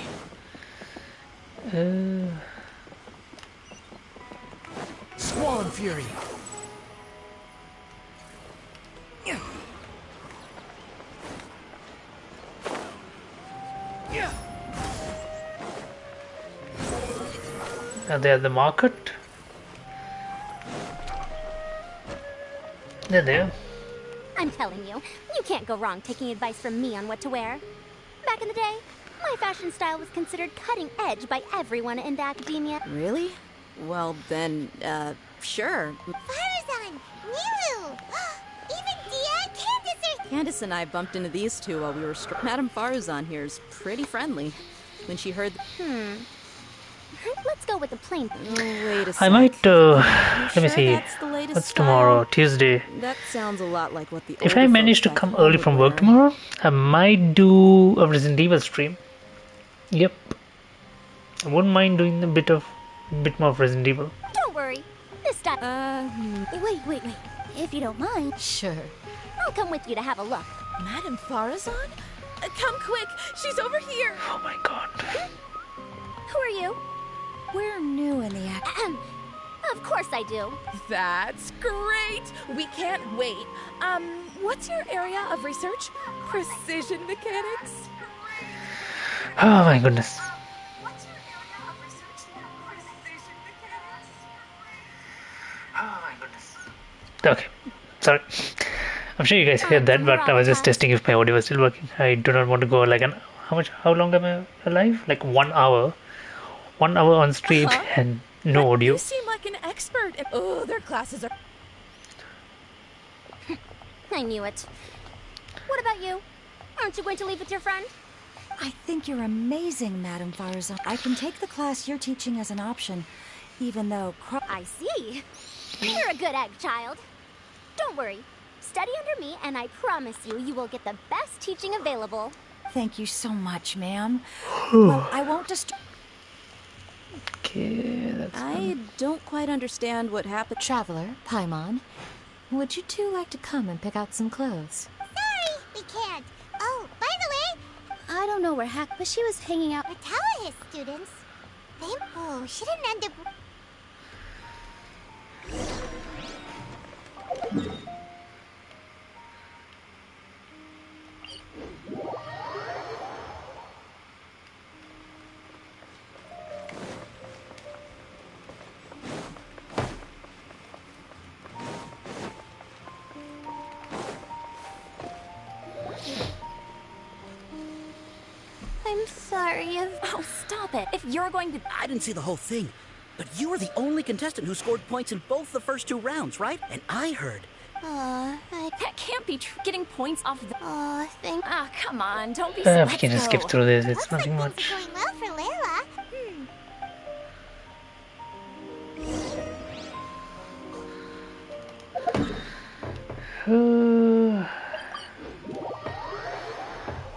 S4: Squall Fury.
S5: Are they at the market? They're there.
S3: I'm telling you, you can't go wrong taking advice from me on what to wear. Back in the day, my fashion style was considered cutting edge by everyone in the academia.
S15: Really? Well, then, sure.
S3: Farazan! Nilu! Even Dia and Candace are...
S15: Candace and I bumped into these two while we were Madame Farazan here is pretty friendly. When she heard...
S3: Let's go with the plain...
S15: wait a sec.
S5: I might, let me see.
S15: That's the latest
S5: What's tomorrow? Tuesday.
S15: That sounds a lot like what the
S5: If I manage to come early from work tomorrow, I might do a Resident Evil stream. Yep. I wouldn't mind doing a bit more of Resident Evil.
S3: Don't worry. This time... Wait. If you don't mind...
S15: Sure.
S3: I'll come with you to have a look.
S13: Madame Farazan? Come quick! She's over here!
S5: Oh my god.
S3: Who are you?
S13: We're new in the act.
S3: Of course I do.
S13: That's great! We can't wait. What's your area of research? Precision mechanics?
S5: Oh my goodness. Okay, sorry. I'm sure you guys heard that, but I was just testing if my audio was still working. I do not want to go like how long am I alive? Like 1 hour. 1 hour on stream and no audio.
S13: You seem like an expert. Oh, their classes are...
S3: I knew it. What about you? Aren't you going to leave with your friend?
S14: I think you're amazing, Madame Farazan. I can take the class you're teaching as an option, even though...
S3: I see. You're a good egg, child. Don't worry. Study under me, and I promise you will get the best teaching available.
S14: Thank you so much, ma'am. Well, I won't
S5: Okay, that's
S15: I don't quite understand what happened.
S16: Traveler, Paimon, would you two like to come and pick out some clothes?
S3: Sorry, we can't. Oh, by the way,
S9: I don't know where but she was hanging out
S3: with Tawa's students. She didn't end up... I'm sorry
S7: Oh, stop it. If you're going to... I didn't see the whole thing. But you were the only contestant who scored points in both the first 2 rounds, right? And I heard...
S9: That can't be true. Getting points off the...
S3: come on, don't be
S5: we can just skip through this. It's nothing much.
S3: going well for Layla.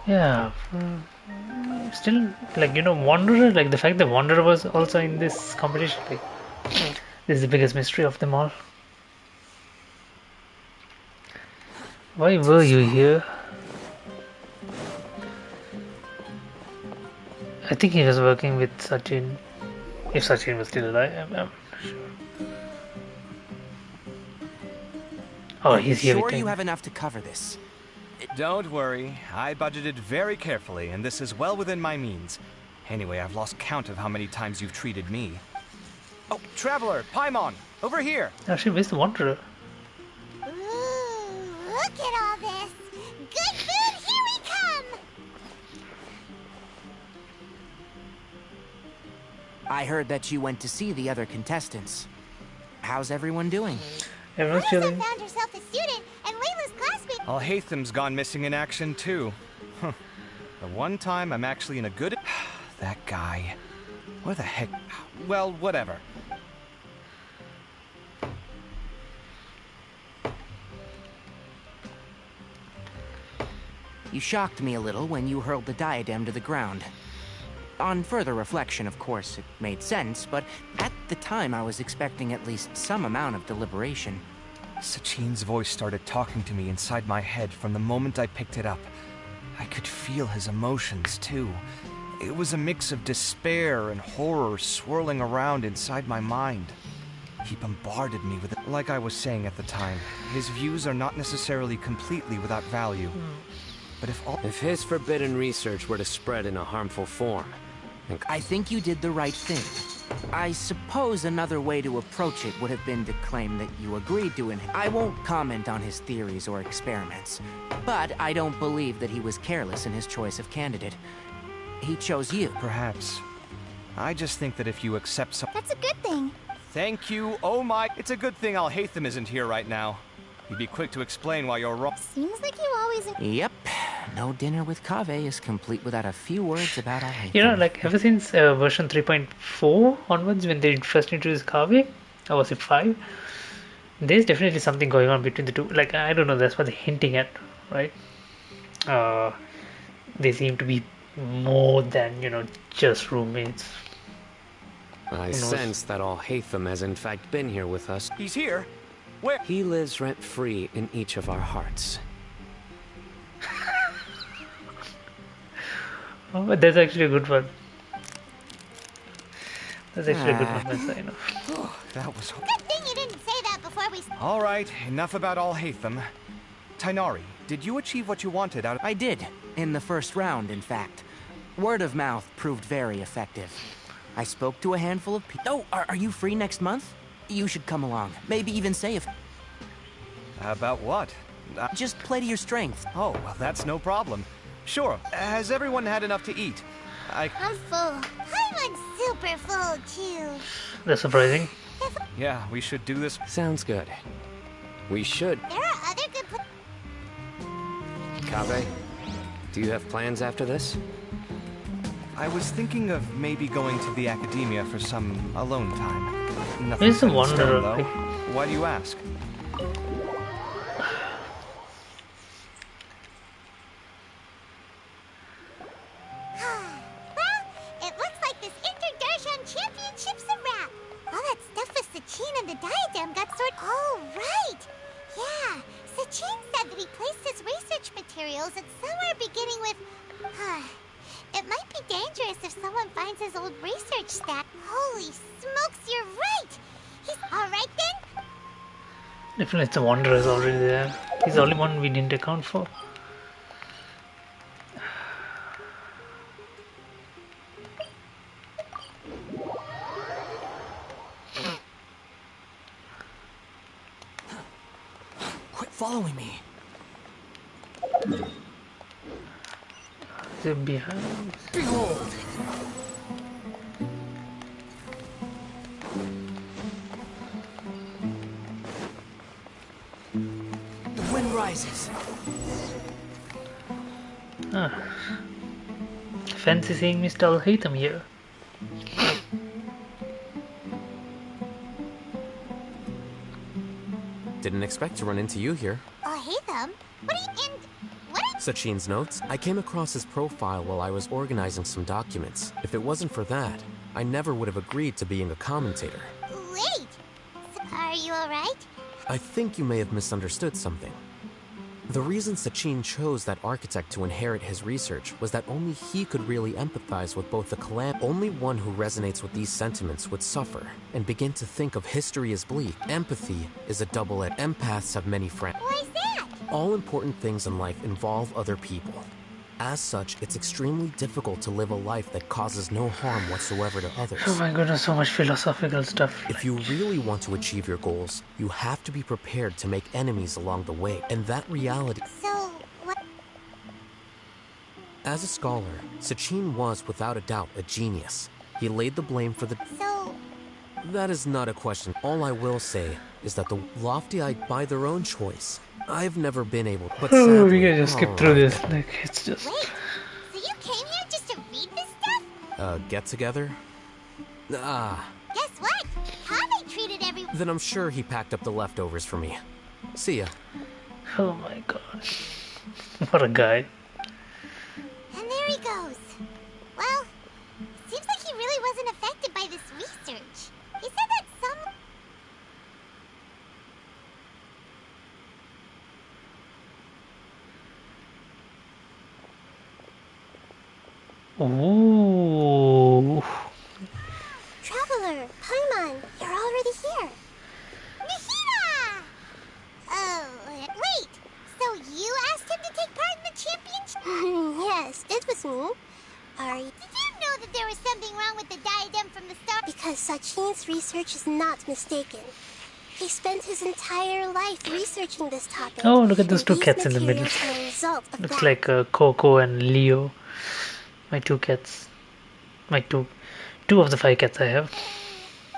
S5: Yeah. Still, like, Wanderer, like the fact that Wanderer was also in this competition, like, this is the biggest mystery of them all. Why were you here? I think he was working with Sachin. If Sachin was still alive, I'm not sure. Oh, he's here with
S12: Sure
S5: him.
S12: you have enough to cover this?
S17: Don't worry, I budgeted very carefully, and this is well within my means. Anyway, I've lost count of how many times you've treated me. Oh, Traveler, Paimon, over here!
S5: Actually, where's the Wanderer?
S3: Ooh, look at all this. Good food, here we come.
S12: I heard that you went to see the other contestants. How's everyone doing?
S5: Everyone's chilling.
S3: Found herself a student, and Layla's classmate...
S17: Al-Haytham's gone missing in action, too. Huh. The one time I'm actually in a good... That guy. Where the heck... Well, whatever.
S12: You shocked me a little when you hurled the diadem to the ground. On further reflection, of course, it made sense, but at the time I was expecting at least some amount of deliberation.
S17: Sachin's voice started talking to me inside my head from the moment I picked it up. I could feel his emotions, too. It was a mix of despair and horror swirling around inside my mind. He bombarded me with it. Like I was saying at the time, his views are not necessarily completely without value. But if
S10: his forbidden research were to spread in a harmful form,
S12: I think you did the right thing. I suppose another way to approach it would have been to claim that you agreed to it. I won't comment on his theories or experiments, but I don't believe that he was careless in his choice of candidate. He chose you.
S17: Perhaps. I just think that if you accept some...
S3: That's a good thing.
S17: Thank you, oh my... It's a good thing Al-Haytham isn't here right now. He'd be quick to explain why you're wrong.
S3: Seems like you always...
S12: Yep. No dinner with Kaveh is complete without a few words about Al-Haytham.
S5: You know, like ever since version 3.4 onwards, when they first introduced Kaveh, or was it 5? There's definitely something going on between the two. Like, I don't know, that's what they're hinting at, right? They seem to be more than, you know, just roommates.
S18: I sense that Al-Haytham has in fact been here with us.
S17: He's here? Where?
S18: He lives rent-free in each of our hearts.
S5: Oh, but that's actually a good one. That's actually a good one, that's I know.
S17: Oh, that was...
S3: Good thing you didn't say that before we...
S17: All right, enough about Al-Haytham. Tainari, did you achieve what you wanted out of...
S12: I did. In the first round, in fact. Word of mouth proved very effective. I spoke to a handful of people. Oh, are you free next month? You should come along. Maybe even say if...
S17: About what?
S12: Just play to your strength.
S17: Oh, well, that's no problem. Sure. Has everyone had enough to eat?
S3: I'm full. I'm super full, too.
S5: That's surprising.
S17: Yeah, we should do this.
S18: Sounds good. We should.
S3: There are other good...
S18: Kaveh, do you have plans after this?
S17: I was thinking of maybe going to the academia for some alone time. Nothing
S5: It's a
S17: set in
S5: wonder,
S17: stone, though.
S5: like...
S17: Why do you ask?
S3: Well, it looks like this Inter-Darshan Championship's a wrap. All that stuff with Sachin and the diadem got sorted... Oh, right! Yeah, Sachin said that he placed his research materials at somewhere beginning with... It might be dangerous if someone finds his old research stack. Holy smokes, you're right! He's alright then?
S5: Definitely it's a Wanderer is already there. He's the only one we didn't account for.
S12: Quit following me.
S5: They're behind.
S12: Behold! The wind rises.
S5: Fancy seeing Mr. Al-Haytham here.
S10: Didn't expect to run into you here.
S3: Haytham? What are you in... What are...
S10: Sachin's notes? I came across his profile while I was organizing some documents. If it wasn't for that, I never would have agreed to being a commentator.
S3: Wait! Are you alright?
S10: I think you may have misunderstood something. The reason Sachin chose that architect to inherit his research was that only he could really empathize with both the calamity. Only one who resonates with these sentiments would suffer and begin to think of history as bleak. Empathy is a double-edged. Empaths have many friends.
S3: Why is that?
S10: All important things in life involve other people. As such, it's extremely difficult to live a life that causes no harm whatsoever to others.
S5: Oh my goodness, so much philosophical stuff.
S10: If you really want to achieve your goals, you have to be prepared to make enemies along the way. And that reality...
S3: So, what...
S10: As a scholar, Sachin was without a doubt a genius. He laid the blame for the...
S3: So...
S10: That is not a question. All I will say is that the lofty-eyed by their own choice. I've never been able to... But
S5: oh,
S10: sadly,
S5: we can just skip through this. Like, it's just...
S3: Wait, so you came here just to read this stuff?
S10: Get together?
S3: Guess what? Kaveh treated everyone...
S10: Then I'm sure he packed up the leftovers for me. See ya.
S5: Oh my gosh. What a guy.
S3: And there he goes. Well, seems like he really wasn't affected by this research. He said that some...
S5: Ooh.
S3: Traveler, Paimon, you're already here. Nahida! Oh, wait. So you asked him to take part in the championship? Yes, it was me. Did you know that there was something wrong with the diadem from the start? Because Sachin's research is not mistaken. He spent his entire life researching this topic.
S5: Oh, look at those
S3: and
S5: two
S3: these
S5: cats in the middle.
S3: materials are a result of
S5: Looks
S3: that.
S5: like Coco and Leo. My two cats. My two of the 5 cats I have.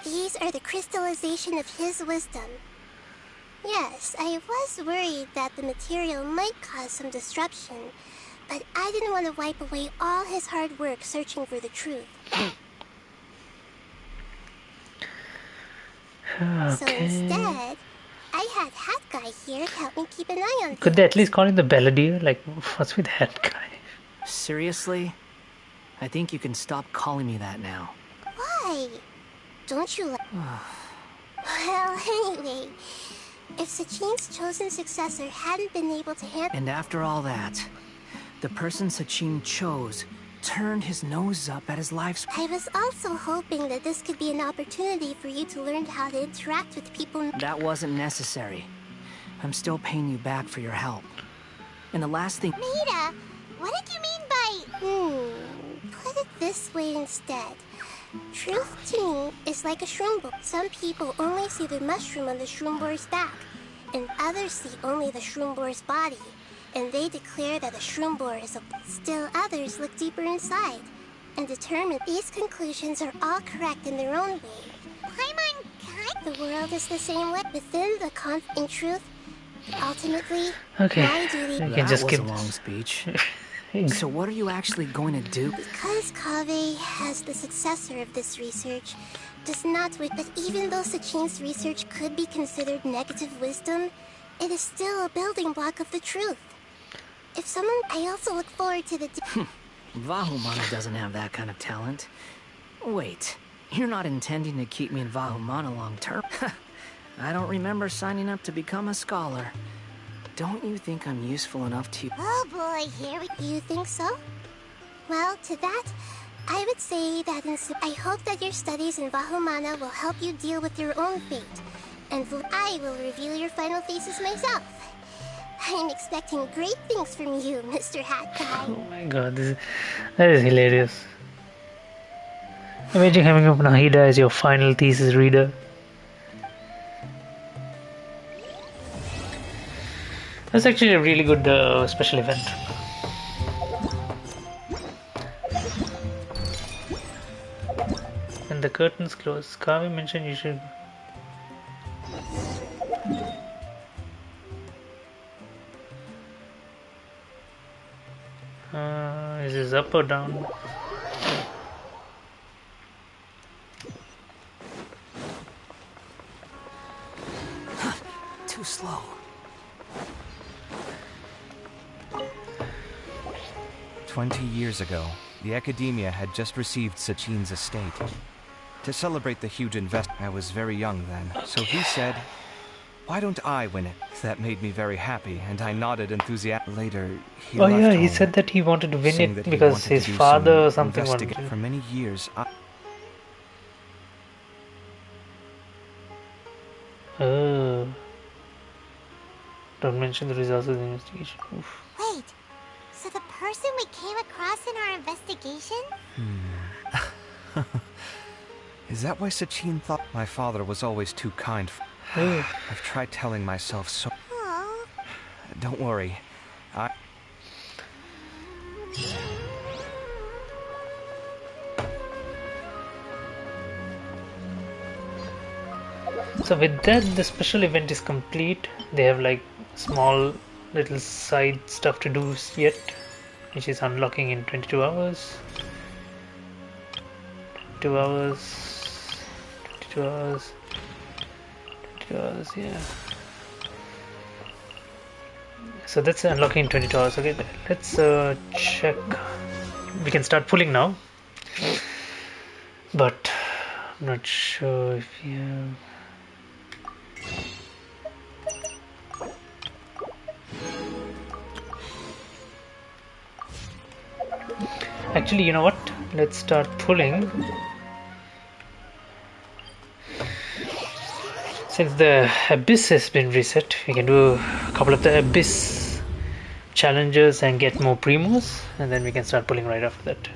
S3: These are the crystallization of his wisdom. Yes, I was worried that the material might cause some disruption, but I didn't want to wipe away all his hard work searching for the truth. So instead, I had Hat Guy here to help me keep an eye on
S5: Could they at least call him the Balladeer? Like, what's with that guy?
S12: Seriously? I think you can stop calling me that now.
S3: Why? Don't you like... Well, anyway, if Sachin's chosen successor hadn't been able to handle...
S12: And after all that, the person Sachin chose turned his nose up at his life's...
S3: I was also hoping that this could be an opportunity for you to learn how to interact with people...
S12: That wasn't necessary. I'm still paying you back for your help. And the last thing...
S3: Nahida, what did you mean by... Put it this way instead. Truth to me is like a shroom boar. Some people only see the mushroom on the shroom boar's back, and others see only the shroom boar's body, and they declare that the shroom boar is a... Still others look deeper inside, and determine these conclusions are all correct in their own way. The world is the same way. Within the in truth, ultimately,
S5: Okay,
S3: my duty...
S5: you can just skip
S12: a long speech. So what are you actually going to do?
S3: Because Kaveh has the successor of this research, does not wish... But even though Sachin's research could be considered negative wisdom, it is still a building block of the truth. If someone... I also look forward to the...
S12: Vahumana doesn't have that kind of talent. Wait, you're not intending to keep me in Vahumana long term? I don't remember signing up to become a scholar. Don't you think I'm useful enough to...
S3: Oh boy, here we... You think so? Well, to that, I would say that I hope that your studies in Vahumana will help you deal with your own fate. And I will review your final thesis myself. I'm expecting great things from you, Mr. Hat Guy.
S5: Oh my god, that is hilarious. Imagine having up Nahida as your final thesis reader. That's actually a really good special event. When the curtains close, Kavi mentioned you should... Is this up or down?
S12: Too slow.
S17: "20 years ago, the Academia had just received Sachin's estate. To celebrate the huge investment, I was very young then, so he said, why don't I win it? That made me very happy, and I nodded enthusiastically. Later, he
S5: Oh
S17: left
S5: yeah, he
S17: home,
S5: said that he wanted to win
S17: saying
S5: it
S17: that he
S5: because
S17: wanted to
S5: his
S17: do
S5: father or
S17: some
S5: something wanted
S17: investigate.
S5: to.
S17: For many years,
S5: Oh. Don't mention the results of the investigation. Oof.
S3: Wait, so the person we came across in our investigation?
S17: Is that why Sachin thought my father was always too kind? I've tried telling myself so.
S3: Aww.
S17: Don't worry.
S5: So with that, the special event is complete. They have like small little side stuff to do yet, which is unlocking in 22 hours. 22 hours. 22 hours. 22 hours, yeah. So that's unlocking in 22 hours. Okay, let's check. We can start pulling now. But I'm not sure if you have... Actually, you know what? Let's start pulling. Since the Abyss has been reset, we can do a couple of the Abyss challenges and get more Primos, and then we can start pulling right after that.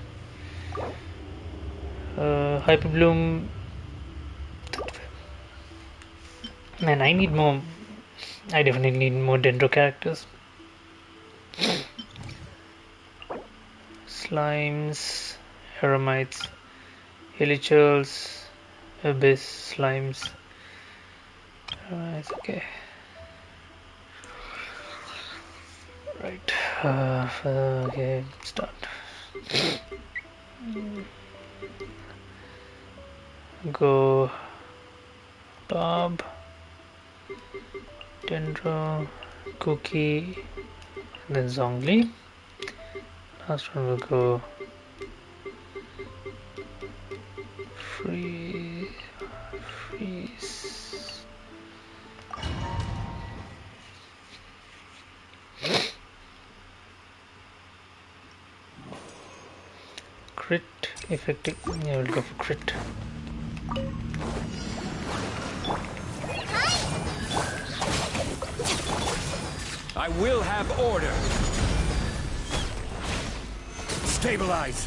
S5: Hyper Bloom. Man, I need more. I definitely need more Dendro characters. Slimes, Eremites, Helichurls, Abyss, Slimes. Alright, okay. Right. Okay, start. Go Bob, Dendro, Cookie, and then Zhongli. Last one will go Freeze. Crit, effective. Yeah, we'll go for crit.
S2: I will have order. Stabilize.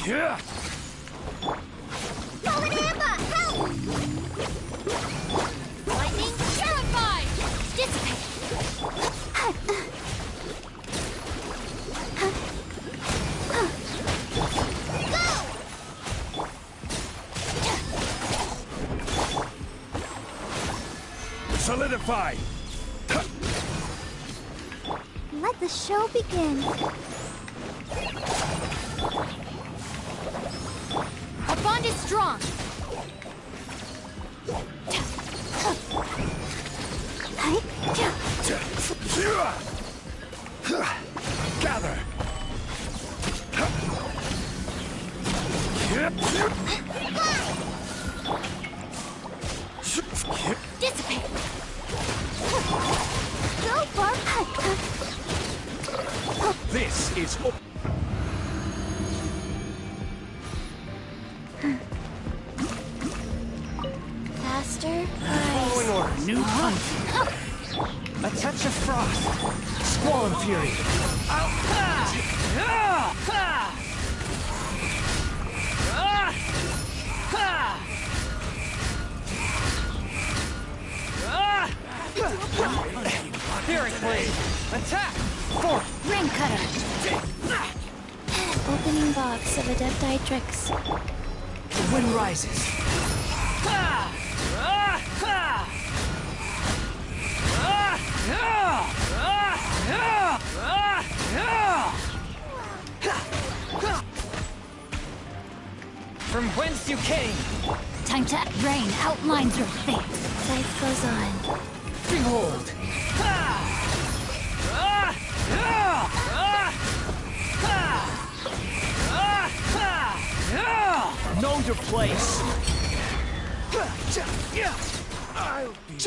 S2: Yeah.
S3: Lightning terrified! Dissipate!
S2: Solidify.
S3: Let the show begin. Our bond is strong.
S2: Gather.
S3: Dissipate. Go far.
S2: This is.
S3: Faster.
S4: Following order. New punch. A touch of frost. Squall fury. Etheric blade. Attack. Forth.
S3: Ring cutter. Opening box of Adepti tricks.
S4: The wind rises. From whence you came.
S3: Time to rain outlines your fate. Life goes on.
S4: Behold. Know your place. I'll be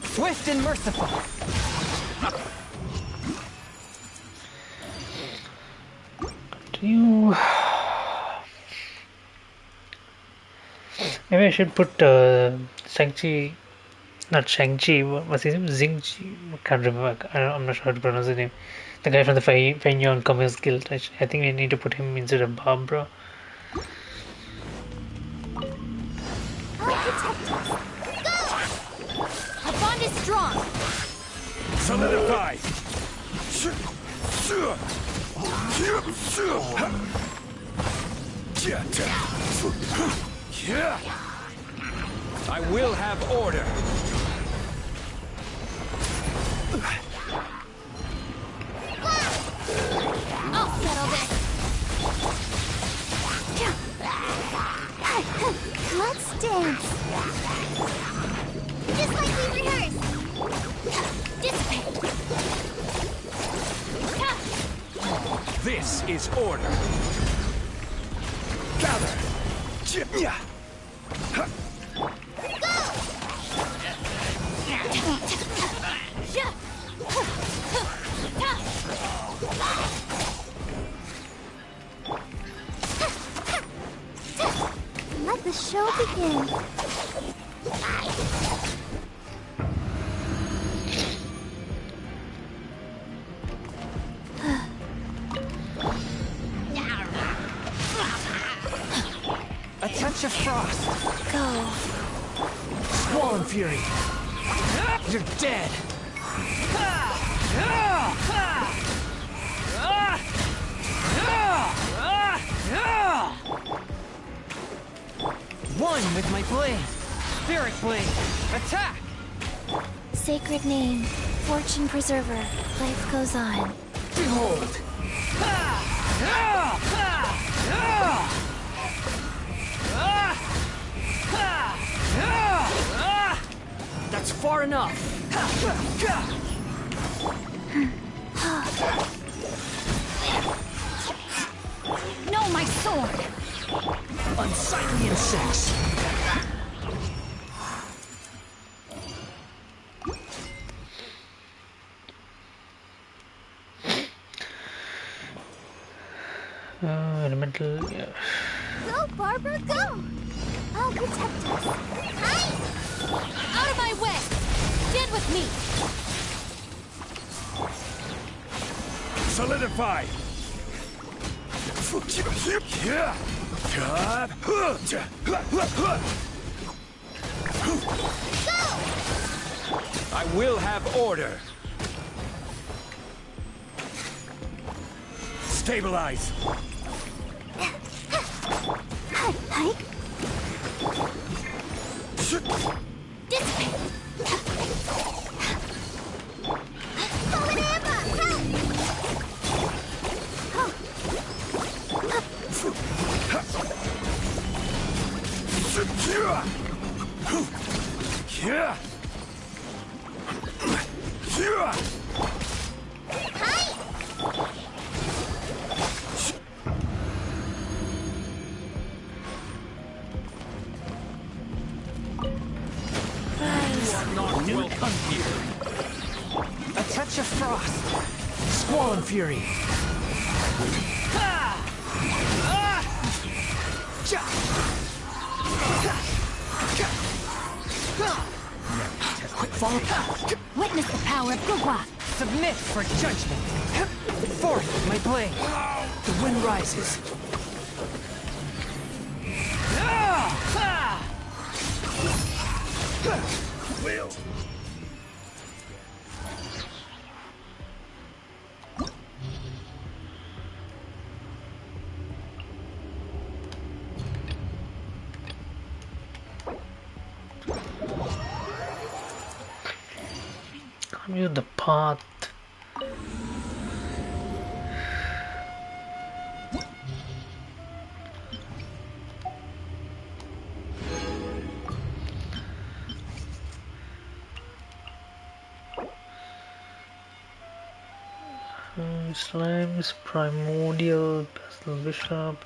S4: swift and merciful.
S5: You. Maybe I should put Shang-Chi, not Shang-Chi, what's his name? Xing-Chi? I can't remember. I'm not sure how to pronounce his name. The guy from the Feinyang Commerce Guild. I think we need to put him instead of Barbara.
S3: Our bond is strong.
S2: Solidify. I will have order.
S3: I'll settle this. Let's dance. Just like we rehearsed. Dissipate.
S2: This is order. Gather.
S3: Let the show begin.
S4: touch of frost.
S14: Go.
S4: Swollen fury. You're dead. One with my blade. Spirit blade. Attack!
S3: Sacred name, fortune preserver. Life goes on.
S4: Behold! That's far enough.
S3: No, my sword!
S4: Unsightly insects.
S5: Elemental, yeah.
S3: Go, Barbara, go! I'll protect us. Hi! Out of my way! Stand with me!
S2: Solidify! I will have order. Stabilize.
S3: Hike. Dissipate. Forward ammo!
S4: A touch of frost. Swollen fury. Quick fall.
S3: Witness the power of Gugwa.
S4: Submit for judgment. Forth with my blade. The wind rises.
S2: Will.
S5: Use the path. Slimes, primordial, pestle bishop.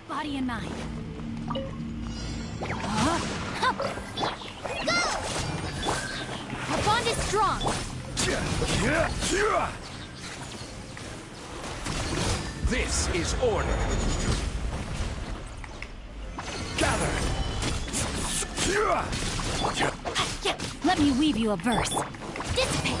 S3: Body and mind. Go! Our bond is strong.
S2: This is order. Gather.
S3: Let me weave you a verse. Dissipate.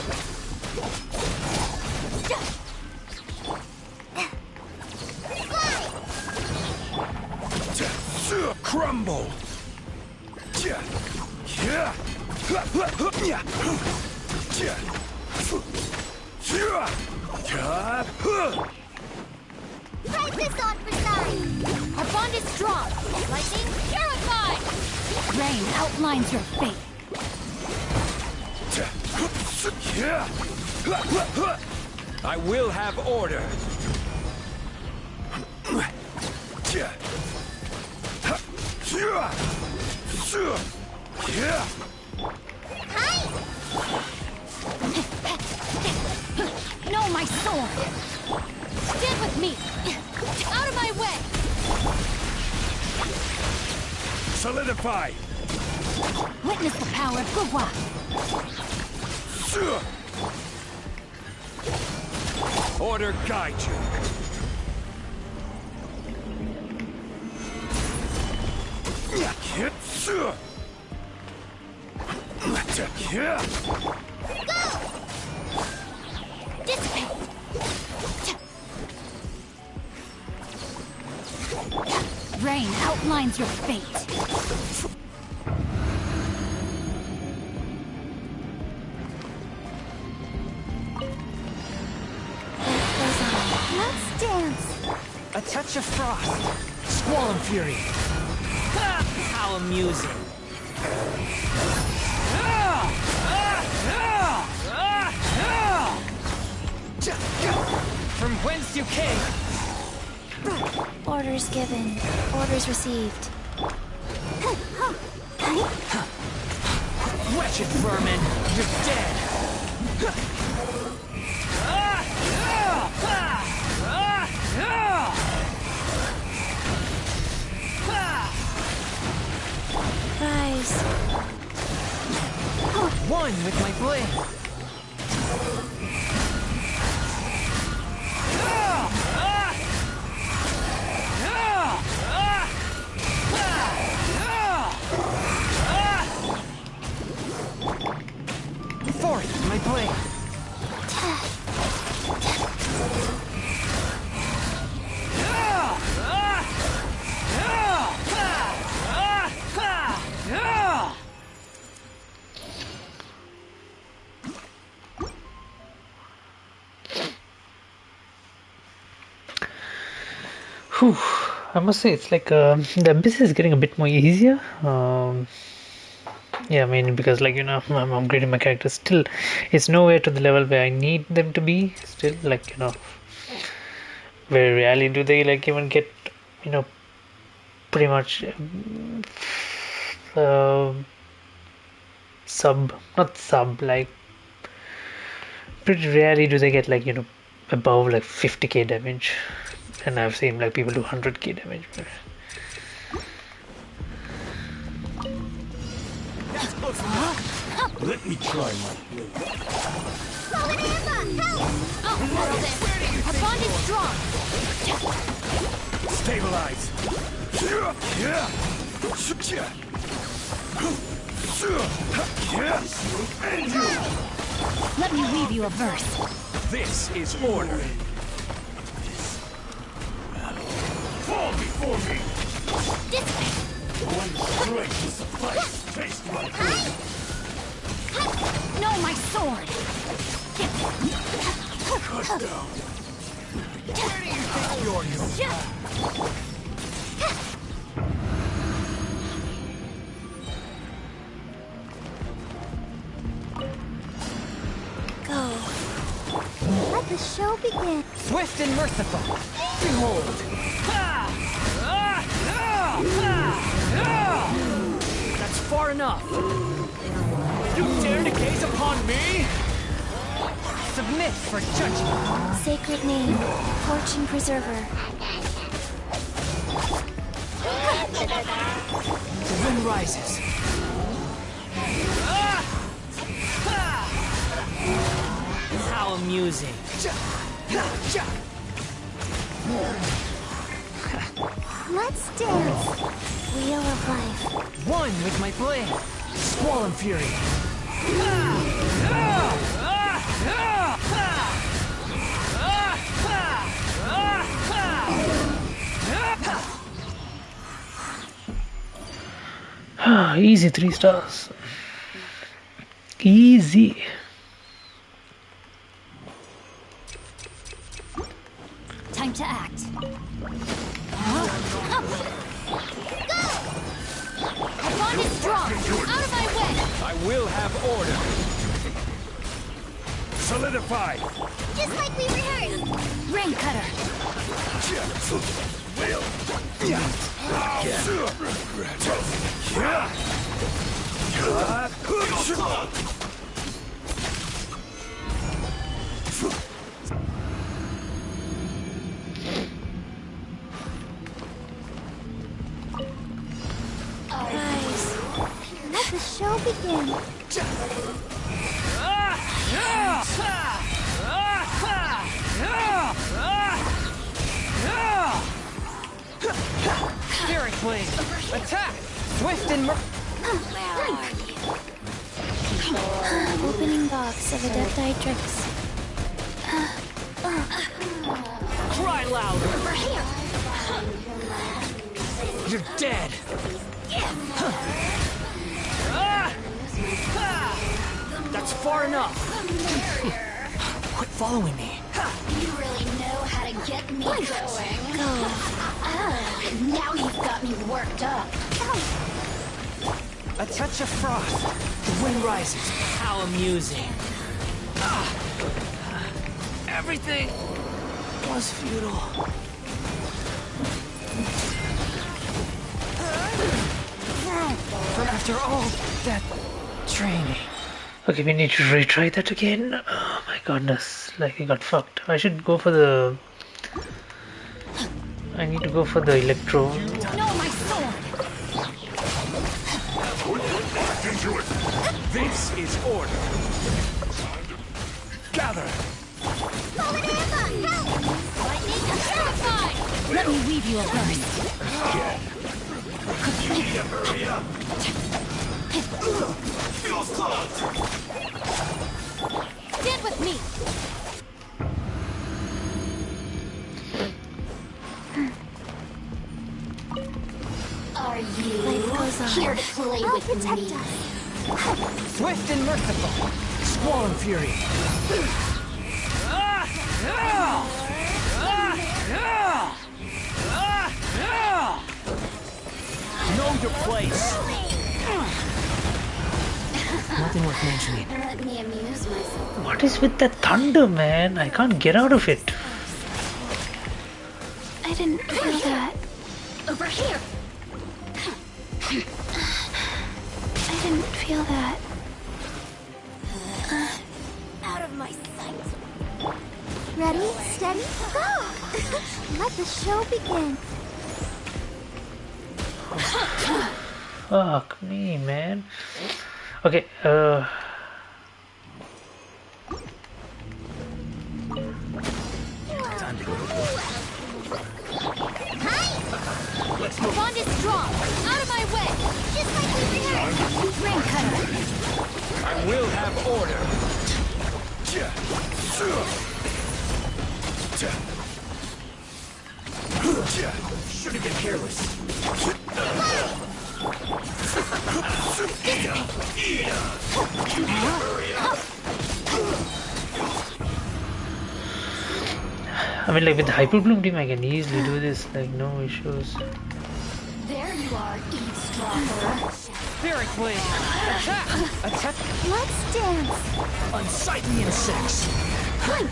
S2: Crumble.
S3: Try this on for size.
S9: Our bond is strong. Lightning purified. Rain outlines your fate.
S2: I will have order.
S9: No, my sword. Stand with me. Out of my way.
S2: Solidify.
S9: Witness the power of Gugwa.
S2: Order guide you.
S9: Dissipate. Rain outlines your fate.
S3: Let's dance.
S12: A touch of frost. Squall and fury. How amusing. From whence you came.
S3: Orders given. Orders received.
S12: Wretched vermin, you're dead.
S3: Rise.
S12: One with my blade. Fourth, my blade.
S5: Whew. I must say it's like the abyss is getting a bit more easier. Yeah, I mean, because like, you know, I'm upgrading my characters. Still, it's nowhere to the level where I need them to be. Still, like, you know, very rarely do they like even get, you know, pretty much like pretty rarely do they get like, you know, above like 50k damage, and I've seen like people do 100k damage.
S2: Let me try my blade.
S9: I'll settle this. Our bond is strong.
S2: Stabilize. And you.
S9: Let me weave you a verse.
S2: This is order. Fall before me. One strength will suffice. Taste my blade.
S9: No, my sword.
S2: Cut down. Where do you think you're going?
S3: Go. Let the show begin.
S12: Swift and merciful. Behold. That's far enough. You dare to gaze upon me? Submit for judgment.
S3: Sacred name, fortune preserver.
S12: The wind rises. How amusing.
S3: Let's dance. Wheel of life.
S12: One with my blade. Squall and fury.
S5: Easy 3 stars. Easy.
S9: Time to act.
S2: Solidify!
S3: Just like we rehearsed!
S16: Rain Cutter!
S2: Will!
S3: Guys, let the show begin.
S4: Spirit Blade! Attack! Swift and
S3: Opening box of Adeptitrix.
S4: Cry louder!
S3: Over here!
S4: You're dead! That's far enough! Quit following me!
S3: You really know how to get me going. Go. Now you've got me worked up.
S4: A touch of frost. The wind rises. How amusing. Everything was futile. But after all that training.
S5: Okay, we need to retry that again. Oh my goodness, like I got fucked. I should go for the... I need to go for the electro.
S3: No, my sword!
S2: This is order. Gather.
S3: Lightning, terrified!
S16: Let me weave you a burst.
S2: Hurry up. Feels clogged.
S3: Stand with me! Are you here to play with me?
S4: Swift and merciful. Squall and fury. Know your place. Nothing worth mentioning.
S3: Let me amuse myself.
S5: What is with that thunder, man? I can't get out of it.
S3: I didn't feel that. Over here! I didn't feel that. Out of my sight. Ready, steady, go! Let the show begin.
S5: Fuck me, man. Okay,
S3: Let's move. Bond is strong. Out of my way. Just like we rehearsed. Rain Cutter.
S2: I will have order. Shouldn't get careless.
S5: I mean, like with the Hyper Bloom team, I can easily do this, like no issues.
S3: There you are, eavesdropper.
S4: Spirit Blade! Attack! Attack!
S3: Let's dance.
S4: Unsightly insects!
S3: Blink.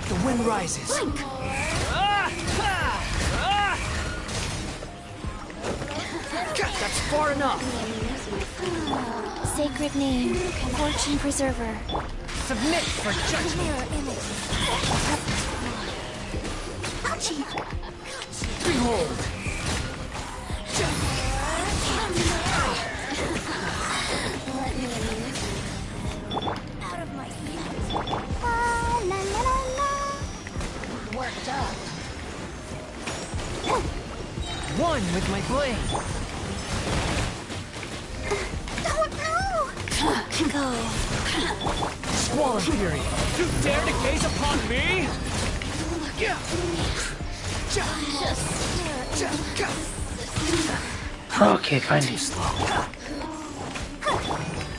S4: The wind rises.
S3: Blink.
S4: That's far enough.
S3: Sacred name, Fortune Preserver.
S4: Submit for judgment.
S3: Mirror image. Ouchie.
S4: Behold.
S3: Out of my sight. La la la la. Worked up.
S4: One with my blade.
S3: Go.
S4: Squall and fury. You dare to gaze upon me?
S5: Okay, finally.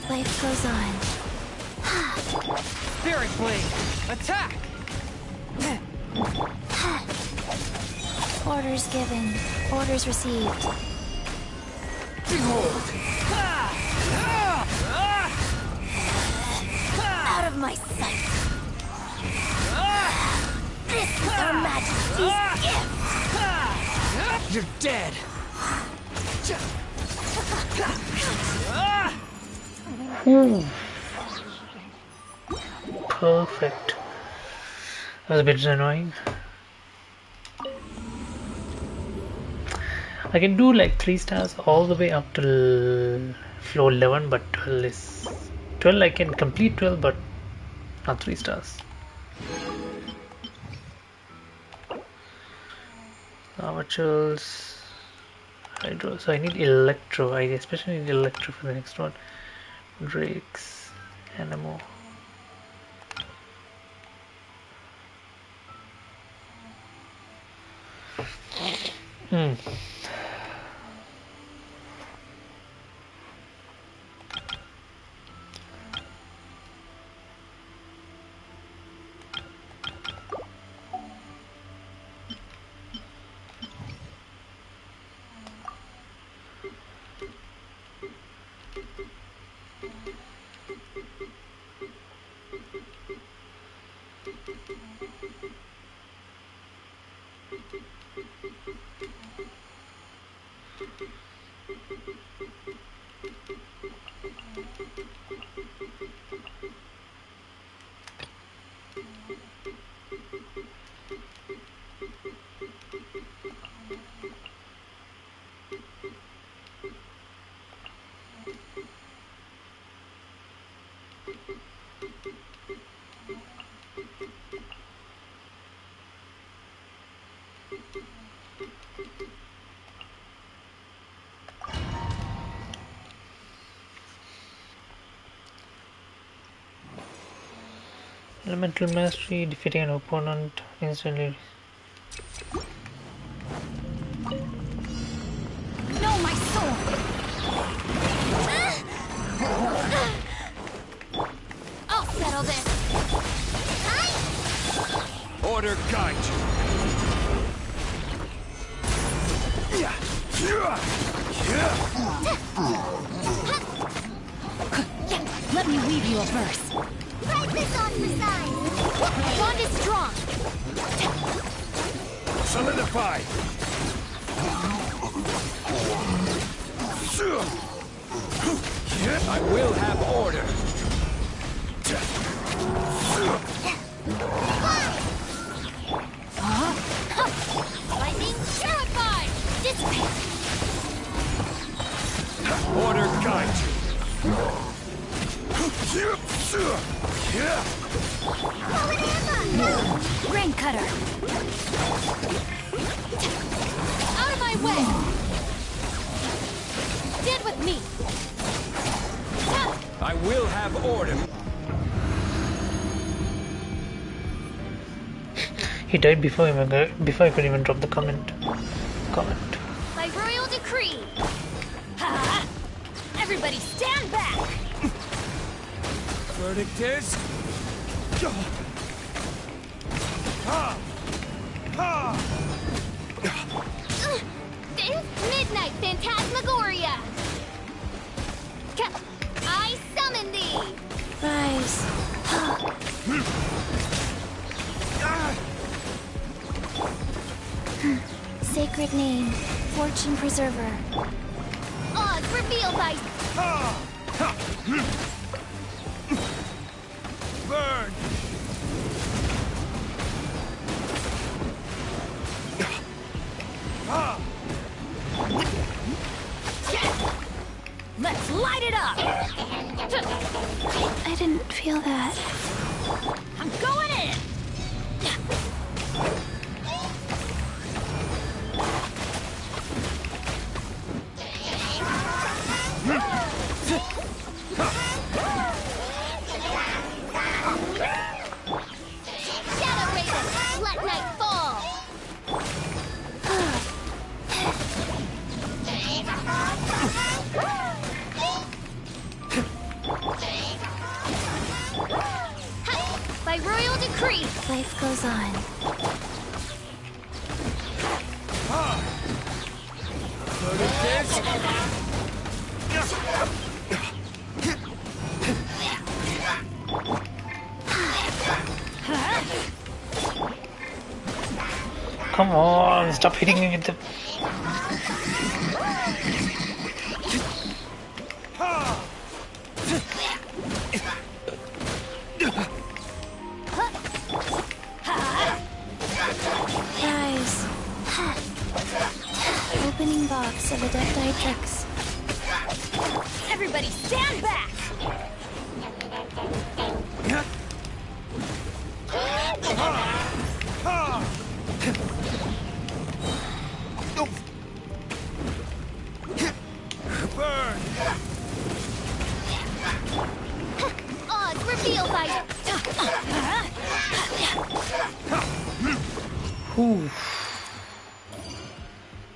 S3: Life goes on.
S4: Spirit Blade. Attack!
S3: Orders given. Orders received.
S4: Behold.
S3: Out of my my sight. This is Her Majesty's gift.
S4: You're dead.
S5: Perfect. That was a bit annoying. I can do like 3 stars all the way up till floor 11, but 12 is 12. I can complete 12, but not 3 stars. Armatures, hydro. So I need electro. I especially need electro for the next one. Drakes, Anemo. Elemental mastery, defeating an opponent instantly.
S3: No, my soul. I'll settle this.
S2: Order guide
S3: Let me weave you a verse. Write this on for size. Wand is strong.
S2: Solidify. I will have order.
S3: Lightning purified. Dissipate.
S2: Order guide
S3: Rain cutter. Out of my way. Stand with me.
S2: I will have order.
S5: He died before I could even drop the comment.
S3: By royal decree. Ha! Everybody stand back.
S2: Verdict is...
S3: Midnight Phantasmagoria. I summon thee.
S9: Rise. Sacred name, Fortune Preserver.
S3: Odds revealed by...
S2: Burn!
S3: Let's light it up!
S9: I didn't feel that.
S3: I'm going in! Shadow Raven, let night fall! By royal decree,
S9: Life goes on.
S5: Come on, stop hitting me with the...
S9: Guys. Opening box of Adepti.
S13: Everybody stand back!
S2: Burn!
S3: Odds revealed by...
S5: Ooh.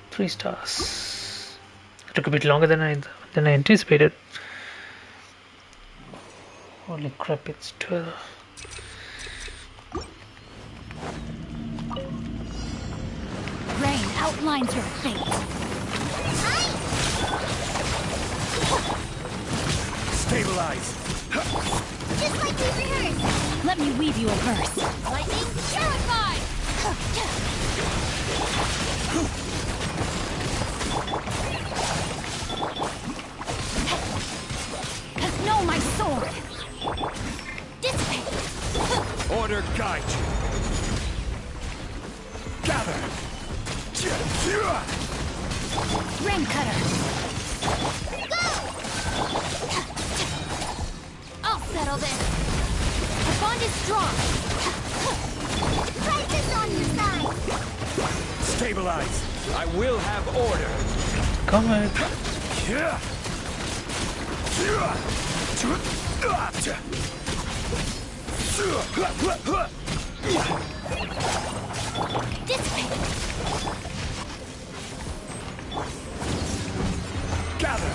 S5: 3 stars. It took a bit longer than I anticipated. Holy crap, it's 12.
S13: Rain outlines your fate.
S2: Stabilize!
S3: Just like we rehearsed!
S13: Let me weave you a verse.
S3: Lightning, purify!
S13: Know my sword!
S3: Dissipate!
S2: Order guide you! Gather!
S13: Ring cutter!
S3: Go! I'll settle this!
S13: The bond is strong!
S3: Price is on your side!
S2: Stabilize! I will have order!
S5: Come on!
S3: Dissipate!
S2: Gather!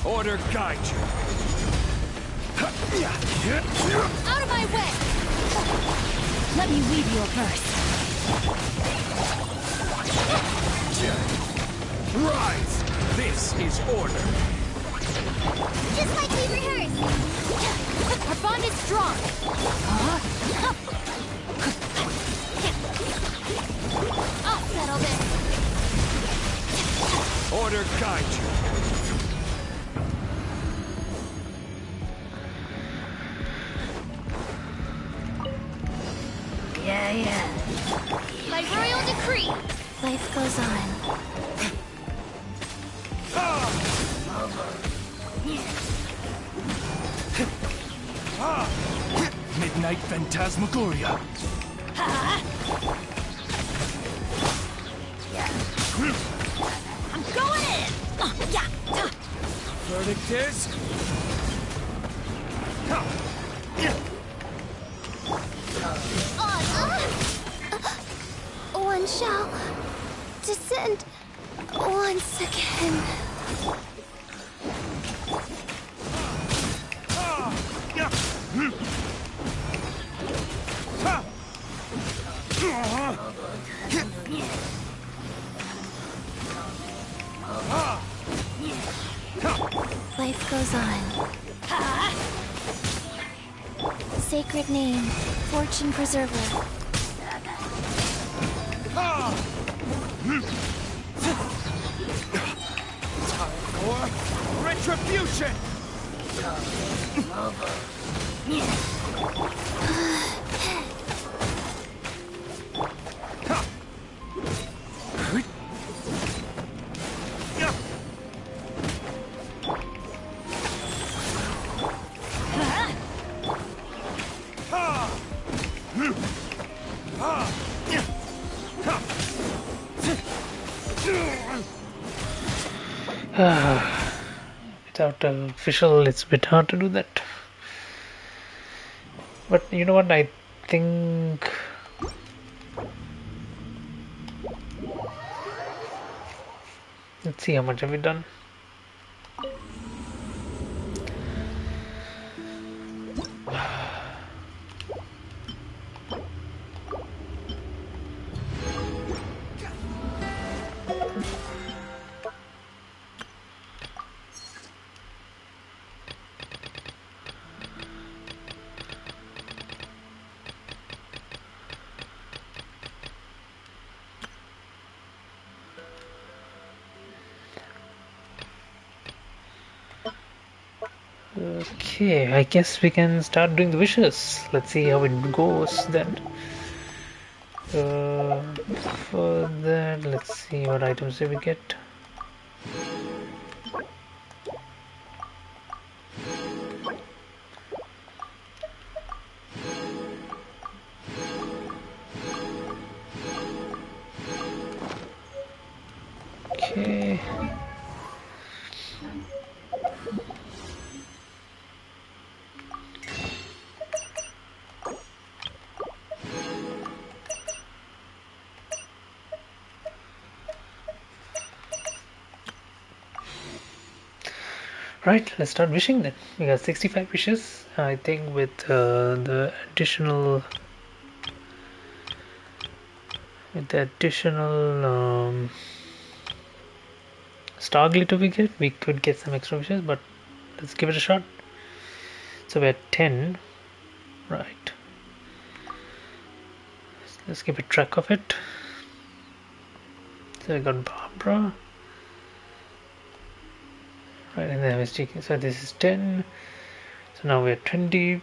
S2: Order guide you!
S13: Out of my way! Let me weave you a verse.
S2: Rise! This is order!
S3: Just like we rehearsed!
S13: Our bond is strong!
S3: I'll settle this!
S2: Order guide you!
S9: Yeah.
S3: By royal decree!
S9: Life goes on.
S2: Midnight Phantasmagoria!
S13: I'm going in!
S2: Verdict is...
S3: One shall descend once again.
S9: Life goes on. Sacred name, fortune preserver.
S2: Time for retribution!
S5: Without an official, it's a bit hard to do that. But you know what? I think let's see how much have we done. Okay, I guess we can start doing the wishes. Let's see how it goes then. For that, let's see what items do we get. Okay. Right, let's start wishing then. We got 65 wishes. I think with the additional star glitter we could get some extra wishes, but let's give it a shot. So we're at 10, right? Let's keep a track of it. So we got Barbara. Right, and then was cheeky. So this is 10. So now we're 20.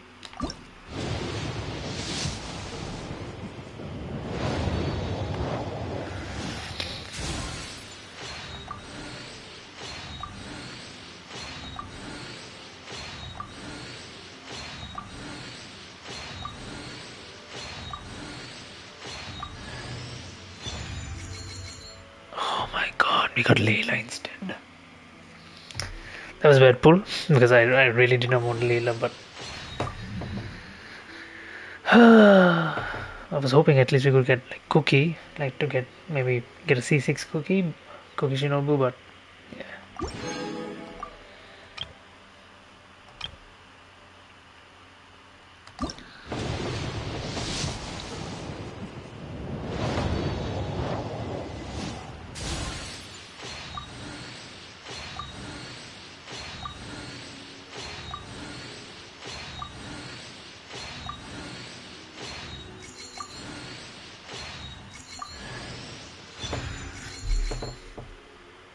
S5: Oh my god, we got Layla instead. That was a bad pull because I really did not want Layla, but I was hoping at least we could get like Cookie, like to get maybe get a C6 Cookie Shinobu, but yeah.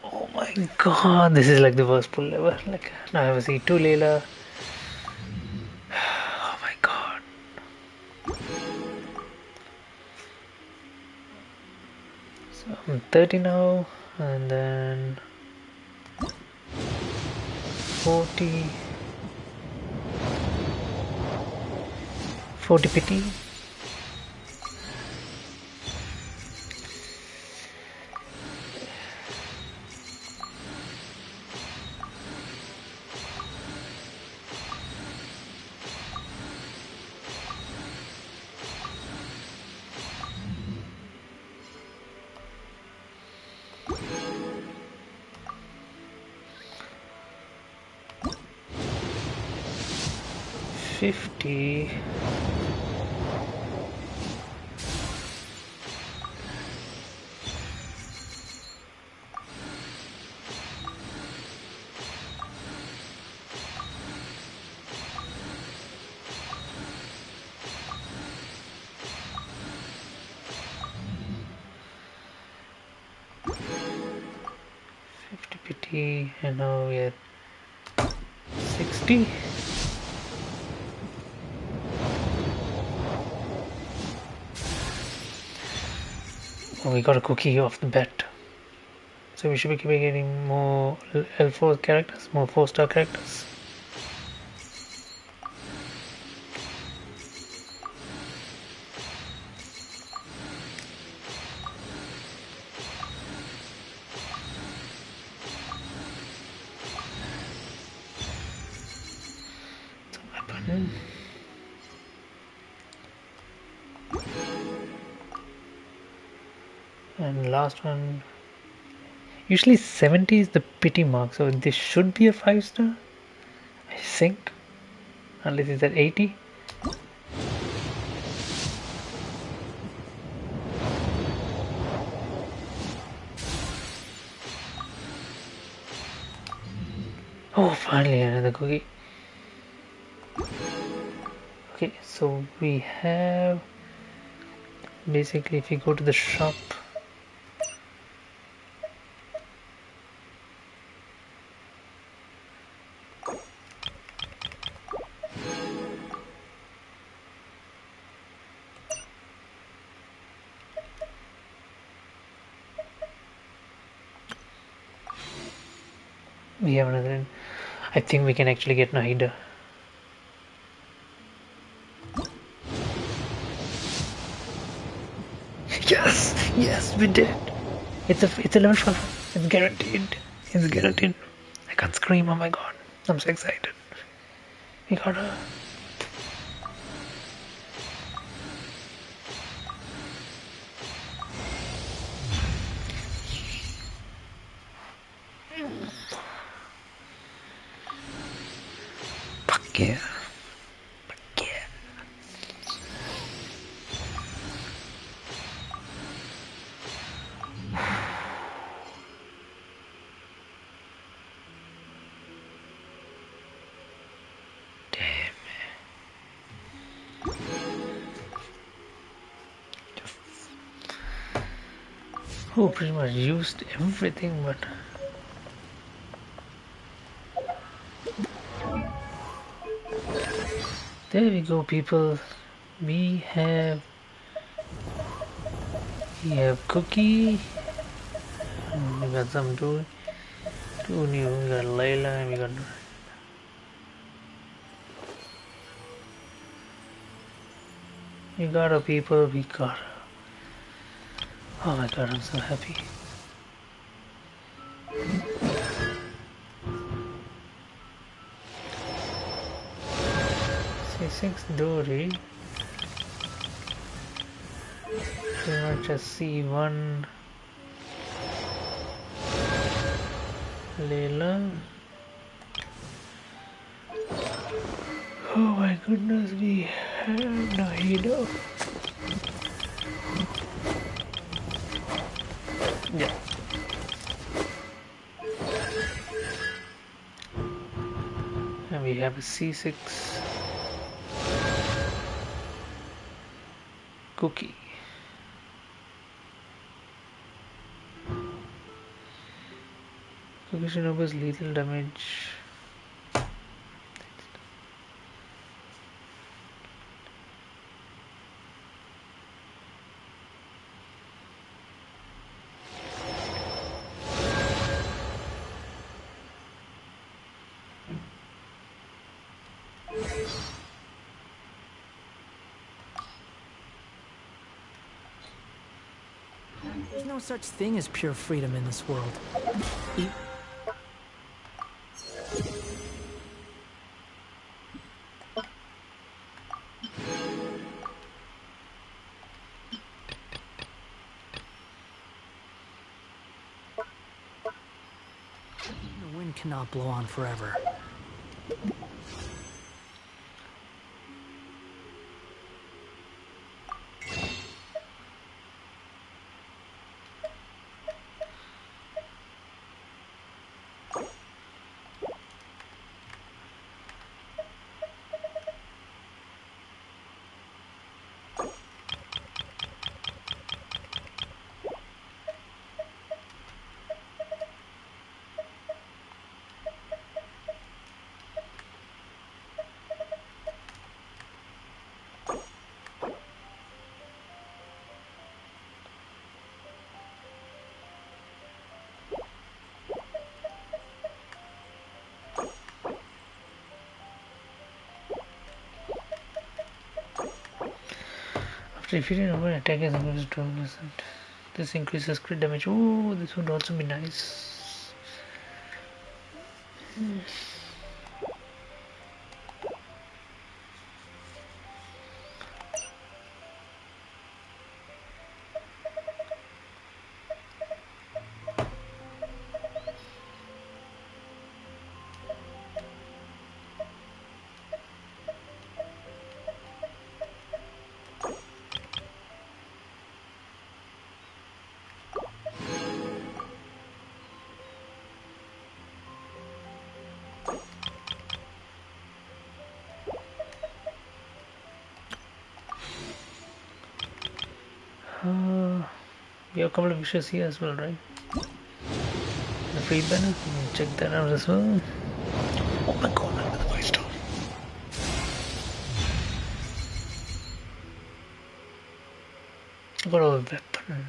S5: Oh my god, this is like the worst pull ever. Like now I have a C2 Layla. Oh my god. So I'm 30 now, and then 40 pity. $50. Pity, and now we're at 60. Oh, we got a cookie off the bat, so we should be getting more L4 characters, more 4-star characters. And last one, usually 70 is the pity mark, so this should be a 5-star, I think, unless it's at 80. Oh, finally another cookie. Okay, so we have basically, if you go to the shop, We have another. I think we can actually get Nahida. Yes, yes, we did it. It's a level 12. It's guaranteed. It's guaranteed. I can't scream. Oh my god, I'm so excited. We got her. Fuck yeah. Fuck yeah. Oh, pretty much used everything, but there we go, people. We have Cookie. We got some two new. We got Layla and we got. We got our people. We got. Oh my god, I'm so happy. C6 Dory. Pretty much a C1 Layla. Oh my goodness, we have Nahida. Yeah. And we have a C6 Cookie. Cookie Shinobu's lethal damage.
S4: There's no such thing as pure freedom in this world. The wind cannot blow on forever.
S5: After defeating an attack is increased 12%. This increases crit damage. Oh, this would also be nice. We have a couple of wishes here as well, right? The free banner, check that out as well. Oh my god, another 5-star. Got a weapon.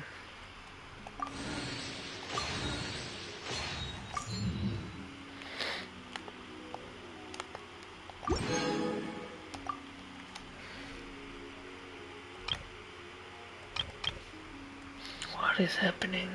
S5: What is happening?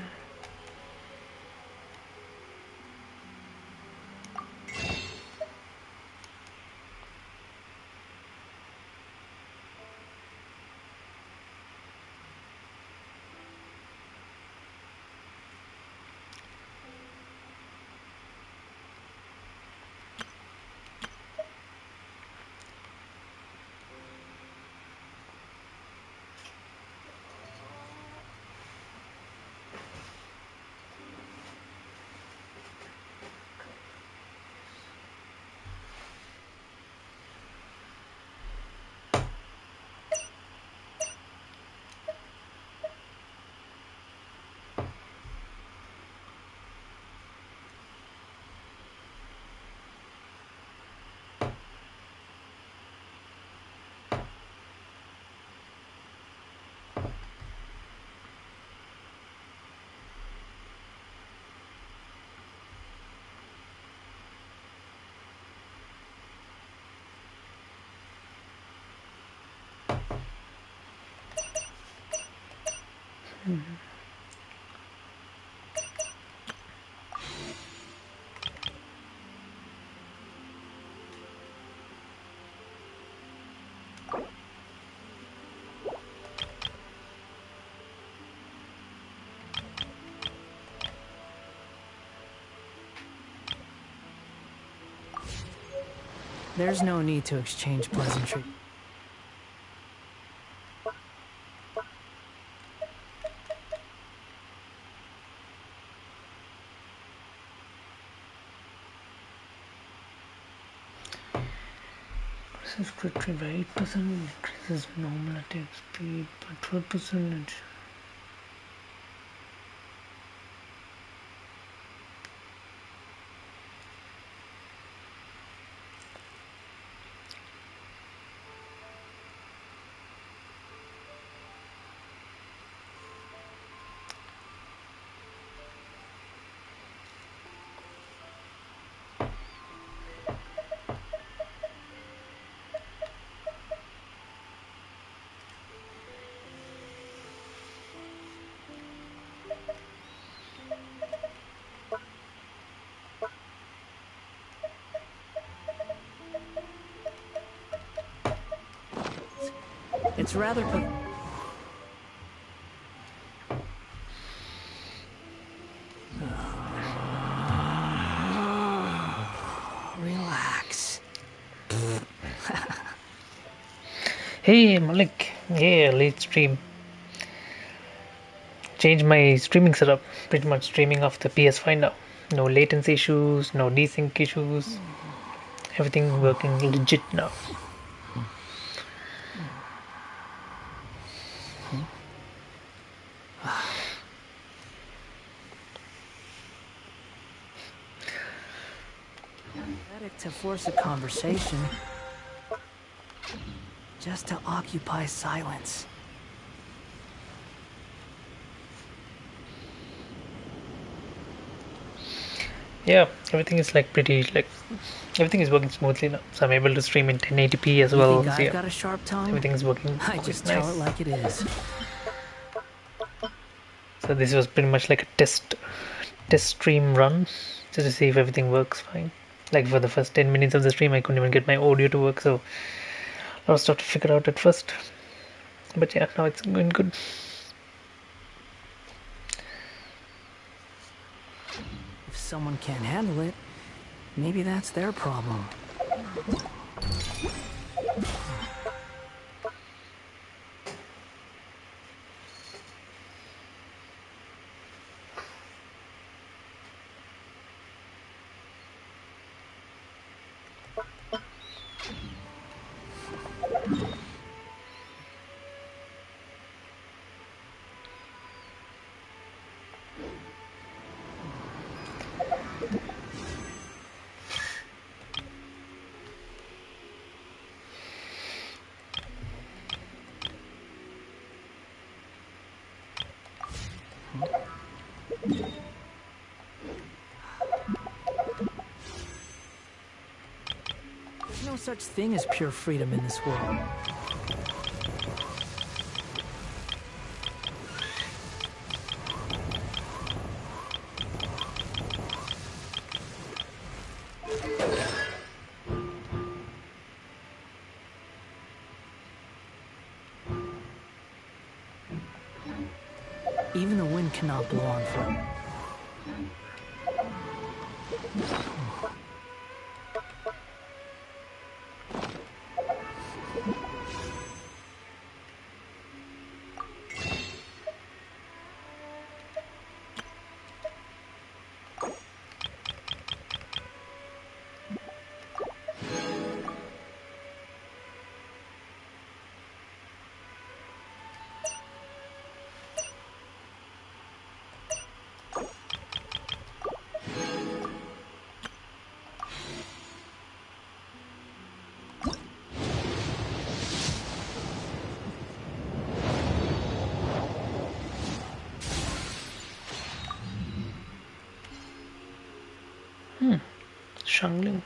S19: There's no need to exchange pleasantries.
S5: Increases quick trade by 8%, increases normal attack speed by 12%.
S19: It's rather relax.
S5: Hey Malik, yeah, late stream. Changed my streaming setup. Pretty much streaming off the PS5 now. No latency issues, no desync issues. Everything working legit now.
S19: To force a conversation, just to occupy silence.
S5: Yeah, everything is like pretty everything is working smoothly now. So I'm able to stream in 1080p as well.
S19: You think
S5: So,
S19: I've got a sharp tongue?
S5: everything is working.
S19: I just
S5: nice.
S19: tell it like it is.
S5: So this was pretty much like a test stream run just to see if everything works fine. Like for the first 10 minutes of the stream I couldn't even get my audio to work, so a lot of stuff to figure out at first. But yeah, now it's going good.
S19: If someone can't handle it, maybe that's their problem. There's no such thing as pure freedom in this world. Even the wind cannot blow on foot.
S5: Shangling.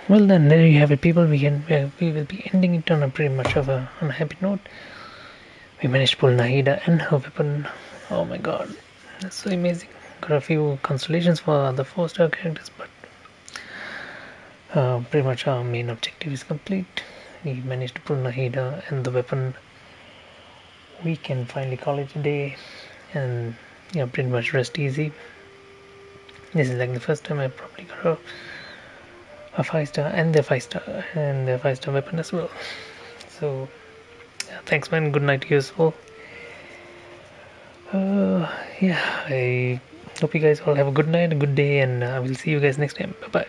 S5: Well then, there you have it, people. We will be ending it on a pretty much of a happy note. We managed to pull Nahida and her weapon. Oh my god, that's so amazing. Got a few constellations for the 4-star characters, but pretty much our main objective is complete. We managed to pull Nahida and the weapon. We can finally call it a day and pretty much rest easy. This is like the first time I probably got a 5-star and the 5-star weapon as well. So thanks man, good night to you as well. I hope you guys all have a good night, a good day, and I will see you guys next time. Bye bye.